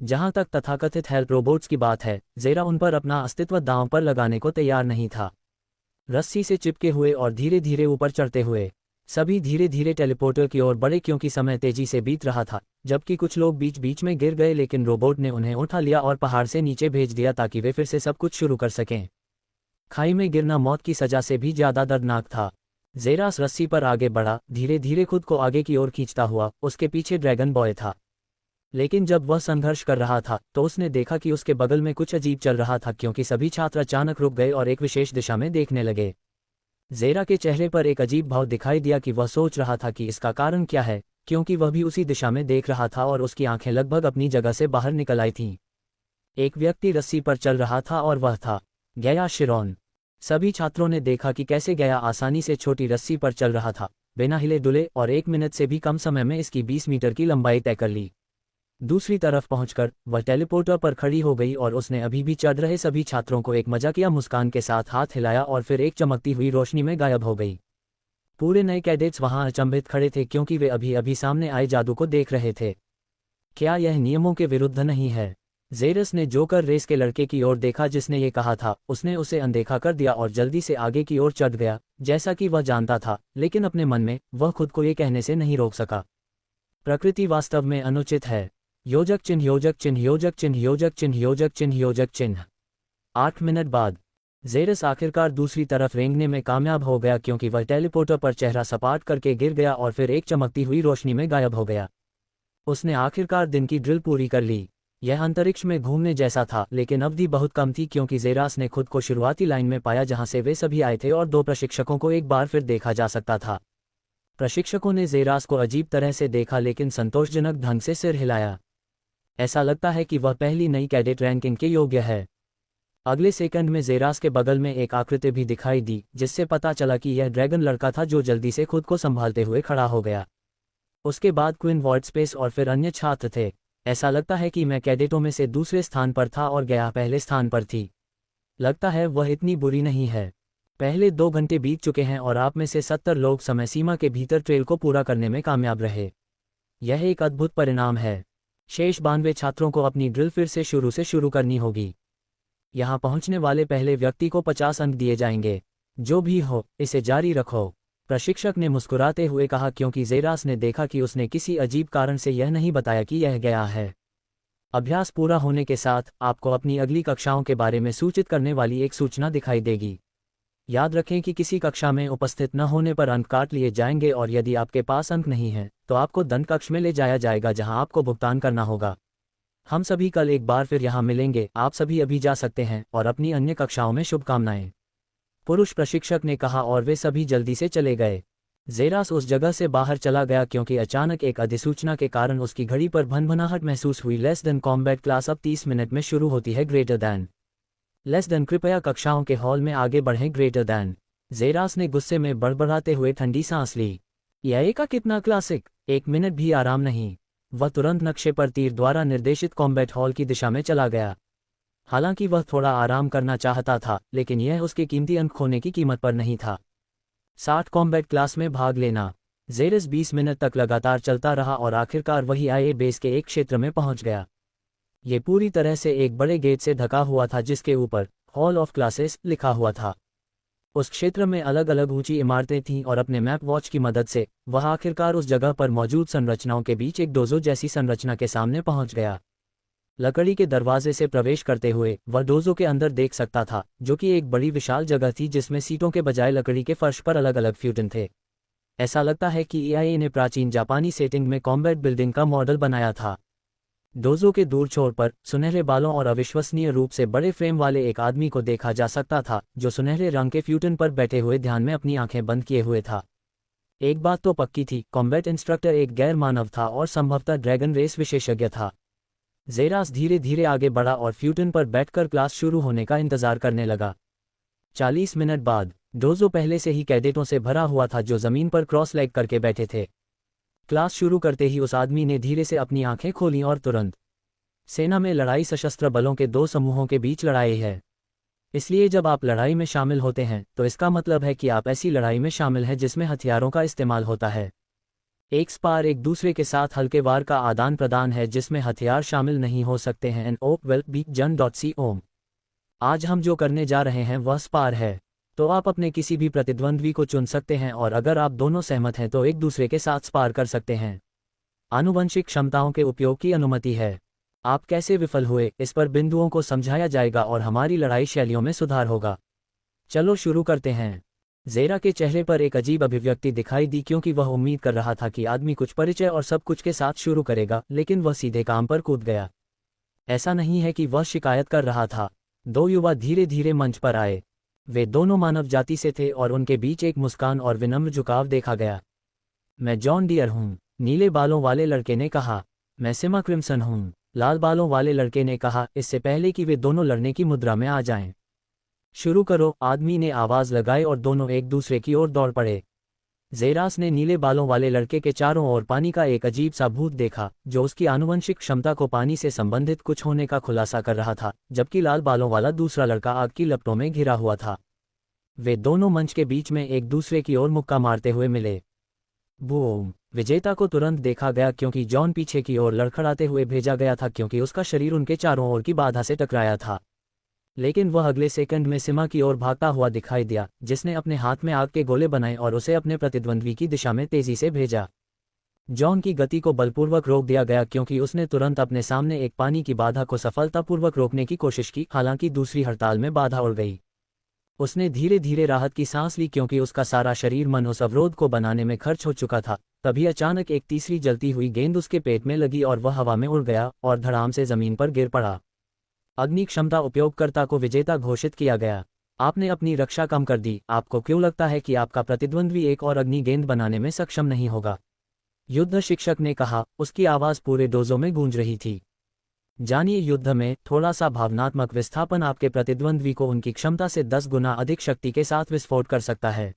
जहां तक तथाकथित हेल्प रोबोट्स की बात है, ज़ेरा उन पर अपना अस्तित्व दांव पर लगाने को तैयार नहीं था। रस्सी से चिपके हुए और धीरे धीरे ऊपर चढ़ते हुए सभी धीरे धीरे टेलीपोर्टर की ओर बढ़े क्योंकि समय तेजी से बीत रहा था, जबकि कुछ लोग बीच बीच में गिर गए, लेकिन रोबोट ने उन्हें उठा लिया और पहाड़ से नीचे भेज दिया ताकि वे फिर से सब कुछ शुरू कर सकें। खाई में गिरना मौत की सजा से भी ज्यादा दर्दनाक था। ज़ेरास रस्सी पर आगे बढ़ा, धीरे धीरे खुद को आगे की ओर खींचता हुआ। उसके पीछे ड्रैगन बॉय था, लेकिन जब वह संघर्ष कर रहा था तो उसने देखा कि उसके बगल में कुछ अजीब चल रहा था क्योंकि सभी छात्र अचानक रुक गए और एक विशेष दिशा में देखने लगे। ज़ेरा के चेहरे पर एक अजीब भाव दिखाई दिया कि वह सोच रहा था कि इसका कारण क्या है, क्योंकि वह भी उसी दिशा में देख रहा था और उसकी आंखें लगभग अपनी जगह से बाहर निकल आई थीं। एक व्यक्ति रस्सी पर चल रहा था और वह था गया शिरोन। सभी छात्रों ने देखा कि कैसे गया आसानी से छोटी रस्सी पर चल रहा था, बिना हिले डुले, और 1 मिनट से भी कम समय में इसकी 20 मीटर की लंबाई तय कर ली। दूसरी तरफ पहुंचकर वह टेलीपोर्टर पर खड़ी हो गई और उसने अभी भी चढ़ रहे सभी छात्रों को एक मजाकिया मुस्कान के साथ हाथ हिलाया और फिर एक चमकती हुई रोशनी में गायब हो गई। पूरे नए कैडेट्स वहां अचंभित खड़े थे क्योंकि वे अभी अभी सामने आए जादू को देख रहे थे। क्या यह नियमों के विरुद्ध नहीं है? ज़ेरस ने जोकर रेस के लड़के की ओर देखा जिसने ये कहा था। उसने उसे अनदेखा कर दिया और जल्दी से आगे की ओर चढ़ गया, जैसा कि वह जानता था, लेकिन अपने मन में वह खुद को ये कहने से नहीं रोक सका, प्रकृति वास्तव में अनुचित है। योजक चिन्ह योजक चिन्ह योजक चिन्ह योजक चिन्ह योजक चिन्ह योजक चिन्ह। 8 मिनट बाद जेरस आखिरकार दूसरी तरफ रेंगने में कामयाब हो गया क्योंकि वह टेलीपोर्टर पर चेहरा सपाट करके गिर गया और फिर एक चमकती हुई रोशनी में गायब हो गया। उसने आखिरकार दिन की ड्रिल पूरी कर ली। यह अंतरिक्ष में घूमने जैसा था, लेकिन अवधि बहुत कम थी क्योंकि जेरास ने खुद को शुरुआती लाइन में पाया जहां से वे सभी आए थे और 2 प्रशिक्षकों को एक बार फिर देखा जा सकता था। प्रशिक्षकों ने जेरास को अजीब तरह से देखा लेकिन संतोषजनक ढंग से सिर हिलाया। ऐसा लगता है कि वह पहली नई कैडेट रैंकिंग के योग्य है। अगले सेकंड में जेरास के बगल में एक आकृति भी दिखाई दी, जिससे पता चला कि यह ड्रैगन लड़का था जो जल्दी से खुद को संभालते हुए खड़ा हो गया। उसके बाद क्विन वॉर्डस्पेस और फिर अन्य छात्र थे। ऐसा लगता है कि मैं कैडेटों में से दूसरे स्थान पर था और गया पहले स्थान पर थी। लगता है वह इतनी बुरी नहीं है। पहले 2 घंटे बीत चुके हैं और आप में से 70 लोग समय सीमा के भीतर ट्रेल को पूरा करने में कामयाब रहे। यह एक अद्भुत परिणाम है। शेष 92 छात्रों को अपनी ड्रिल फिर से शुरू करनी होगी। यहाँ पहुँचने वाले पहले व्यक्ति को 50 अंक दिए जाएंगे। जो भी हो, इसे जारी रखो, प्रशिक्षक ने मुस्कुराते हुए कहा क्योंकि जेरास ने देखा कि उसने किसी अजीब कारण से यह नहीं बताया कि यह गया है। अभ्यास पूरा होने के साथ आपको अपनी अगली कक्षाओं के बारे में सूचित करने वाली एक सूचना दिखाई देगी। याद रखें कि किसी कक्षा में उपस्थित न होने पर अंक काट लिए जाएंगे और यदि आपके पास अंक नहीं हैं, तो आपको दंड कक्ष में ले जाया जाएगा जहां आपको भुगतान करना होगा। हम सभी कल एक बार फिर यहां मिलेंगे। आप सभी अभी जा सकते हैं और अपनी अन्य कक्षाओं में शुभकामनाएं, पुरुष प्रशिक्षक ने कहा और वे सभी जल्दी से चले गए। जेरास उस जगह से बाहर चला गया क्योंकि अचानक एक अधिसूचना के कारण उसकी घड़ी पर भनभनाहट महसूस हुई। लेस देन कॉम्बैट क्लास अब 30 मिनट में शुरू होती है। ग्रेटर दैन लेस देन कृपया कक्षाओं के हॉल में आगे बढ़ें। ग्रेटर दैन जेरास ने गुस्से में बड़बड़ाते हुए ठंडी सांस ली। यह का कितना क्लासिक। 1 मिनट भी आराम नहीं। वह तुरंत नक्शे पर तीर द्वारा निर्देशित कॉम्बैट हॉल की दिशा में चला गया। हालांकि वह थोड़ा आराम करना चाहता था, लेकिन यह उसके कीमती अंक खोने की कीमत पर नहीं था। 60 कॉम्बैट क्लास में भाग लेना। जेरस 20 मिनट तक लगातार चलता रहा और आखिरकार वही आईए बेस के एक क्षेत्र में पहुंच गया। ये पूरी तरह से एक बड़े गेट से ढका हुआ था जिसके ऊपर हॉल ऑफ क्लासेस लिखा हुआ था। उस क्षेत्र में अलग अलग ऊंची इमारतें थीं और अपने मैप वॉच की मदद से वह आखिरकार उस जगह पर मौजूद संरचनाओं के बीच एक डोजो जैसी संरचना के सामने पहुंच गया। लकड़ी के दरवाजे से प्रवेश करते हुए वह डोजो के अंदर देख सकता था, जो कि एक बड़ी विशाल जगह थी जिसमें सीटों के बजाय लकड़ी के फर्श पर अलग अलग फ्यूटन थे। ऐसा लगता है कि एआईए ने प्राचीन जापानी सेटिंग में कॉम्बैट बिल्डिंग का मॉडल बनाया था। डोजो के दूर छोर पर सुनहरे बालों और अविश्वसनीय रूप से बड़े फ्रेम वाले एक आदमी को देखा जा सकता था, जो सुनहरे रंग के फ्यूटन पर बैठे हुए ध्यान में अपनी आंखें बंद किए हुए था। एक बात तो पक्की थी, कॉम्बैट इंस्ट्रक्टर एक गैर मानव था और संभवतः ड्रैगन रेस विशेषज्ञ था। जेरास धीरे धीरे आगे बढ़ा और फ्यूटन पर बैठकर क्लास शुरू होने का इंतजार करने लगा। 40 मिनट बाद डोजो पहले से ही कैडेटों से भरा हुआ था जो जमीन पर क्रॉस लेग करके बैठे थे। क्लास शुरू करते ही उस आदमी ने धीरे से अपनी आंखें खोलीं और तुरंत सेना में लड़ाई सशस्त्र बलों के 2 समूहों के बीच लड़ाई है। इसलिए जब आप लड़ाई में शामिल होते हैं तो इसका मतलब है कि आप ऐसी लड़ाई में शामिल हैं जिसमें हथियारों का इस्तेमाल होता है। एक स्पार एक दूसरे के साथ हल्के वार का आदान प्रदान है जिसमें हथियार शामिल नहीं हो सकते हैं। NOWELLBEJUN.com आज हम जो करने जा रहे हैं वह स्पार है, तो आप अपने किसी भी प्रतिद्वंद्वी को चुन सकते हैं और अगर आप दोनों सहमत हैं तो एक दूसरे के साथ स्पार कर सकते हैं। आनुवंशिक क्षमताओं के उपयोग की अनुमति है। आप कैसे विफल हुए इस पर बिंदुओं को समझाया जाएगा और हमारी लड़ाई शैलियों में सुधार होगा। चलो शुरू करते हैं। जेरा के चेहरे पर एक अजीब अभिव्यक्ति दिखाई दी क्योंकि वह उम्मीद कर रहा था कि आदमी कुछ परिचय और सब कुछ के साथ शुरू करेगा, लेकिन वह सीधे काम पर कूद गया। ऐसा नहीं है कि वह शिकायत कर रहा था। 2 युवा धीरे धीरे मंच पर आए। वे दोनों मानव जाति से थे और उनके बीच एक मुस्कान और विनम्र झुकाव देखा गया। मैं जॉन डियर हूँ, नीले बालों वाले लड़के ने कहा। मैं सिमा क्रिम्सन हूँ, लाल बालों वाले लड़के ने कहा, इससे पहले कि वे दोनों लड़ने की मुद्रा में आ जाएं। शुरू करो, आदमी ने आवाज लगाई और दोनों एक दूसरे की ओर दौड़ पड़े। जेरास ने नीले बालों वाले लड़के के चारों ओर पानी का एक अजीब सा भूत देखा जो उसकी आनुवंशिक क्षमता को पानी से संबंधित कुछ होने का खुलासा कर रहा था, जबकि लाल बालों वाला दूसरा लड़का आग की लपटों में घिरा हुआ था। वे दोनों मंच के बीच में एक दूसरे की ओर मुक्का मारते हुए मिले। बूम! विजेता को तुरंत देखा गया क्योंकि जॉन पीछे की ओर लड़खड़ाते हुए भेजा गया था क्योंकि उसका शरीर उनके चारों ओर की बाधा से टकराया था। लेकिन वह अगले सेकंड में सिमा की ओर भागता हुआ दिखाई दिया, जिसने अपने हाथ में आग के गोले बनाए और उसे अपने प्रतिद्वंद्वी की दिशा में तेजी से भेजा। जॉन की गति को बलपूर्वक रोक दिया गया क्योंकि उसने तुरंत अपने सामने एक पानी की बाधा को सफलतापूर्वक रोकने की कोशिश की, हालांकि दूसरी हड़ताल में बाधा उड़ गई। उसने धीरे धीरे राहत की सांस ली क्योंकि उसका सारा शरीर मन उस अवरोध को बनाने में खर्च हो चुका था। तभी अचानक एक तीसरी जलती हुई गेंद उसके पेट में लगी और वह हवा में उड़ गया और धड़ाम से जमीन पर गिर पड़ा। अग्नि क्षमता उपयोगकर्ता को विजेता घोषित किया गया। आपने अपनी रक्षा कम कर दी। आपको क्यों लगता है कि आपका प्रतिद्वंद्वी एक और अग्नि गेंद बनाने में सक्षम नहीं होगा? युद्ध शिक्षक ने कहा, उसकी आवाज़ पूरे डोजो में गूंज रही थी। जानिए, युद्ध में थोड़ा सा भावनात्मक विस्थापन आपके प्रतिद्वंद्वी को उनकी क्षमता से 10 गुना अधिक शक्ति के साथ विस्फोट कर सकता है।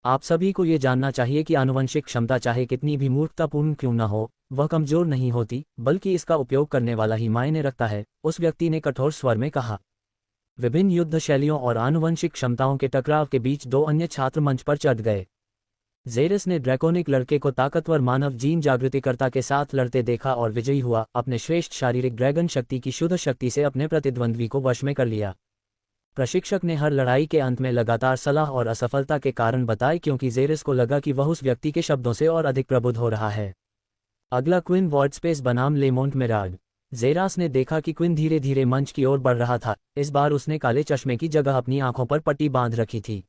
आप सभी को ये जानना चाहिए कि आनुवंशिक क्षमता चाहे कितनी भी मूर्खतापूर्ण क्यों न हो, वह कमजोर नहीं होती, बल्कि इसका उपयोग करने वाला ही मायने रखता है, उस व्यक्ति ने कठोर स्वर में कहा। विभिन्न युद्ध शैलियों और आनुवंशिक क्षमताओं के टकराव के बीच 2 अन्य छात्र मंच पर चढ़ गए। जेरस ने ड्रैकोनिक लड़के को ताकतवर मानव जीन जागृतिकर्ता के साथ लड़ते देखा और विजयी हुआ, अपने श्रेष्ठ शारीरिक ड्रैगन शक्ति की शुद्ध शक्ति से अपने प्रतिद्वंद्वी को वश में कर लिया। प्रशिक्षक ने हर लड़ाई के अंत में लगातार सलाह और असफलता के कारण बताए क्योंकि जेरस को लगा कि वह उस व्यक्ति के शब्दों से और अधिक प्रबुद्ध हो रहा है। अगला क्विन वॉर्डस्पेस बनाम लेमोंट मिराड। जेरास ने देखा कि क्विन धीरे धीरे मंच की ओर बढ़ रहा था। इस बार उसने काले चश्मे की जगह अपनी आंखों पर पट्टी बांध रखी थी।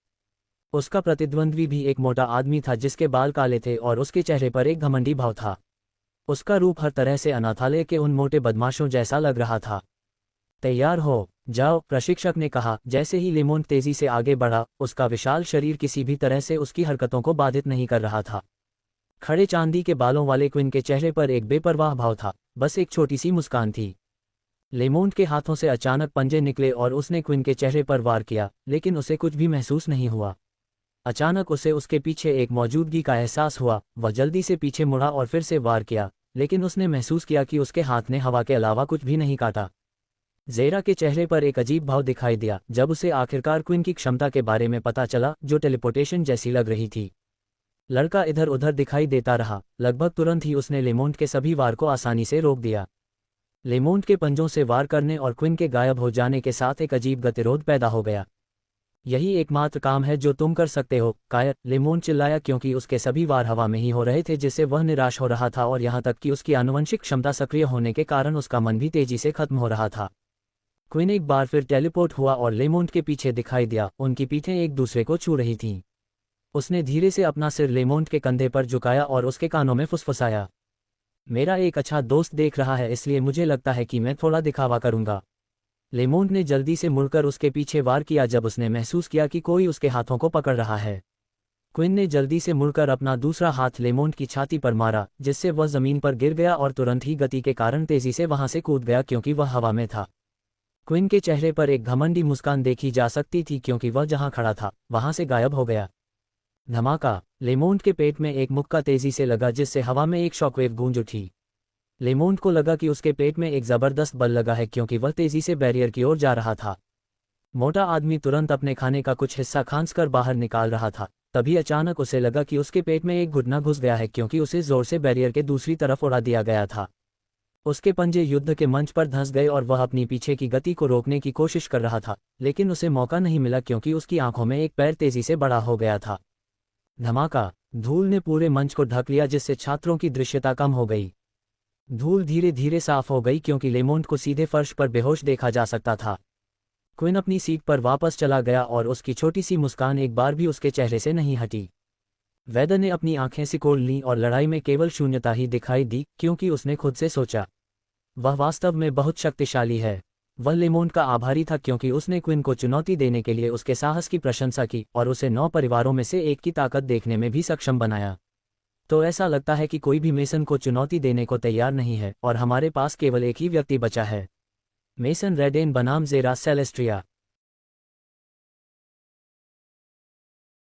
उसका प्रतिद्वंद्वी भी एक मोटा आदमी था जिसके बाल काले थे और उसके चेहरे पर एक घमंडी भाव था। उसका रूप हर तरह से अनाथालय के उन मोटे बदमाशों जैसा लग रहा था। तैयार हो जाओ, प्रशिक्षक ने कहा। जैसे ही लेमोंट तेजी से आगे बढ़ा, उसका विशाल शरीर किसी भी तरह से उसकी हरकतों को बाधित नहीं कर रहा था। खड़े चांदी के बालों वाले क्विन के चेहरे पर एक बेपरवाह भाव था, बस एक छोटी सी मुस्कान थी। लेमोंट के हाथों से अचानक पंजे निकले और उसने क्विन के चेहरे पर वार किया, लेकिन उसे कुछ भी महसूस नहीं हुआ। अचानक उसे उसके पीछे एक मौजूदगी का एहसास हुआ। वह जल्दी से पीछे मुड़ा और फिर से वार किया, लेकिन उसने महसूस किया कि उसके हाथ ने हवा के अलावा कुछ भी नहीं काटा। जेरा के चेहरे पर एक अजीब भाव दिखाई दिया जब उसे आखिरकार क्विन की क्षमता के बारे में पता चला, जो टेलीपोर्टेशन जैसी लग रही थी। लड़का इधर उधर दिखाई देता रहा। लगभग तुरंत ही उसने लेमोंट के सभी वार को आसानी से रोक दिया। लेमोंट के पंजों से वार करने और क्विन के गायब हो जाने के साथ एक अजीब गतिरोध पैदा हो गया। यही एकमात्र काम है जो तुम कर सकते हो, कायर, लेमोंट चिल्लाया क्योंकि उसके सभी वार हवा में ही हो रहे थे जिससे वह निराश हो रहा था और यहाँ तक कि उसकी आनुवंशिक क्षमता सक्रिय होने के कारण उसका मन भी तेजी से खत्म हो रहा था। क्विन एक बार फिर टेलीपोर्ट हुआ और लेमोंट के पीछे दिखाई दिया। उनकी पीठें एक दूसरे को छू रही थीं। उसने धीरे से अपना सिर लेमोंट के कंधे पर झुकाया और उसके कानों में फुसफुसाया। मेरा एक अच्छा दोस्त देख रहा है, इसलिए मुझे लगता है कि मैं थोड़ा दिखावा करूंगा। लेमोंट ने जल्दी से मुड़कर उसके पीछे वार किया जब उसने महसूस किया कि कोई उसके हाथों को पकड़ रहा है। क्विन ने जल्दी से मुड़कर अपना दूसरा हाथ लेमोंट की छाती पर मारा, जिससे वह जमीन पर गिर गया और तुरंत ही गति के कारण तेजी से वहां से कूद गया क्योंकि वह हवा में था। क्विन के चेहरे पर एक घमंडी मुस्कान देखी जा सकती थी क्योंकि वह जहां खड़ा था वहां से गायब हो गया। धमाका! लेमोंट के पेट में एक मुक्का तेजी से लगा जिससे हवा में एक शॉकवेव गूंज उठी। लेमोंट को लगा कि उसके पेट में एक जबरदस्त बल लगा है क्योंकि वह तेजी से बैरियर की ओर जा रहा था। मोटा आदमी तुरंत अपने खाने का कुछ हिस्सा खांसकर बाहर निकाल रहा था। तभी अचानक उसे लगा कि उसके पेट में एक घुटना घुस गया है क्योंकि उसे जोर से बैरियर के दूसरी तरफ उड़ा दिया गया था। उसके पंजे युद्ध के मंच पर धंस गए और वह अपनी पीछे की गति को रोकने की कोशिश कर रहा था, लेकिन उसे मौका नहीं मिला क्योंकि उसकी आंखों में एक पैर तेजी से बड़ा हो गया था। धमाका! धूल ने पूरे मंच को ढक लिया जिससे छात्रों की दृश्यता कम हो गई। धूल धीरे धीरे साफ हो गई क्योंकि लेमोंट को सीधे फर्श पर बेहोश देखा जा सकता था। क्विन अपनी सीट पर वापस चला गया और उसकी छोटी सी मुस्कान एक बार भी उसके चेहरे से नहीं हटी। वेदर ने अपनी आंखें सिकोड़ लीं और लड़ाई में केवल शून्यता ही दिखाई दी क्योंकि उसने खुद से सोचा, वह वास्तव में बहुत शक्तिशाली है। वह लेमोंट का आभारी था क्योंकि उसने क्विन को चुनौती देने के लिए उसके साहस की प्रशंसा की और उसे 9 परिवारों में से एक की ताकत देखने में भी सक्षम बनाया। तो ऐसा लगता है कि कोई भी मेसन को चुनौती देने को तैयार नहीं है और हमारे पास केवल एक ही व्यक्ति बचा है। मेसन रेडेन बनाम जेरा सेलेस्ट्रिया।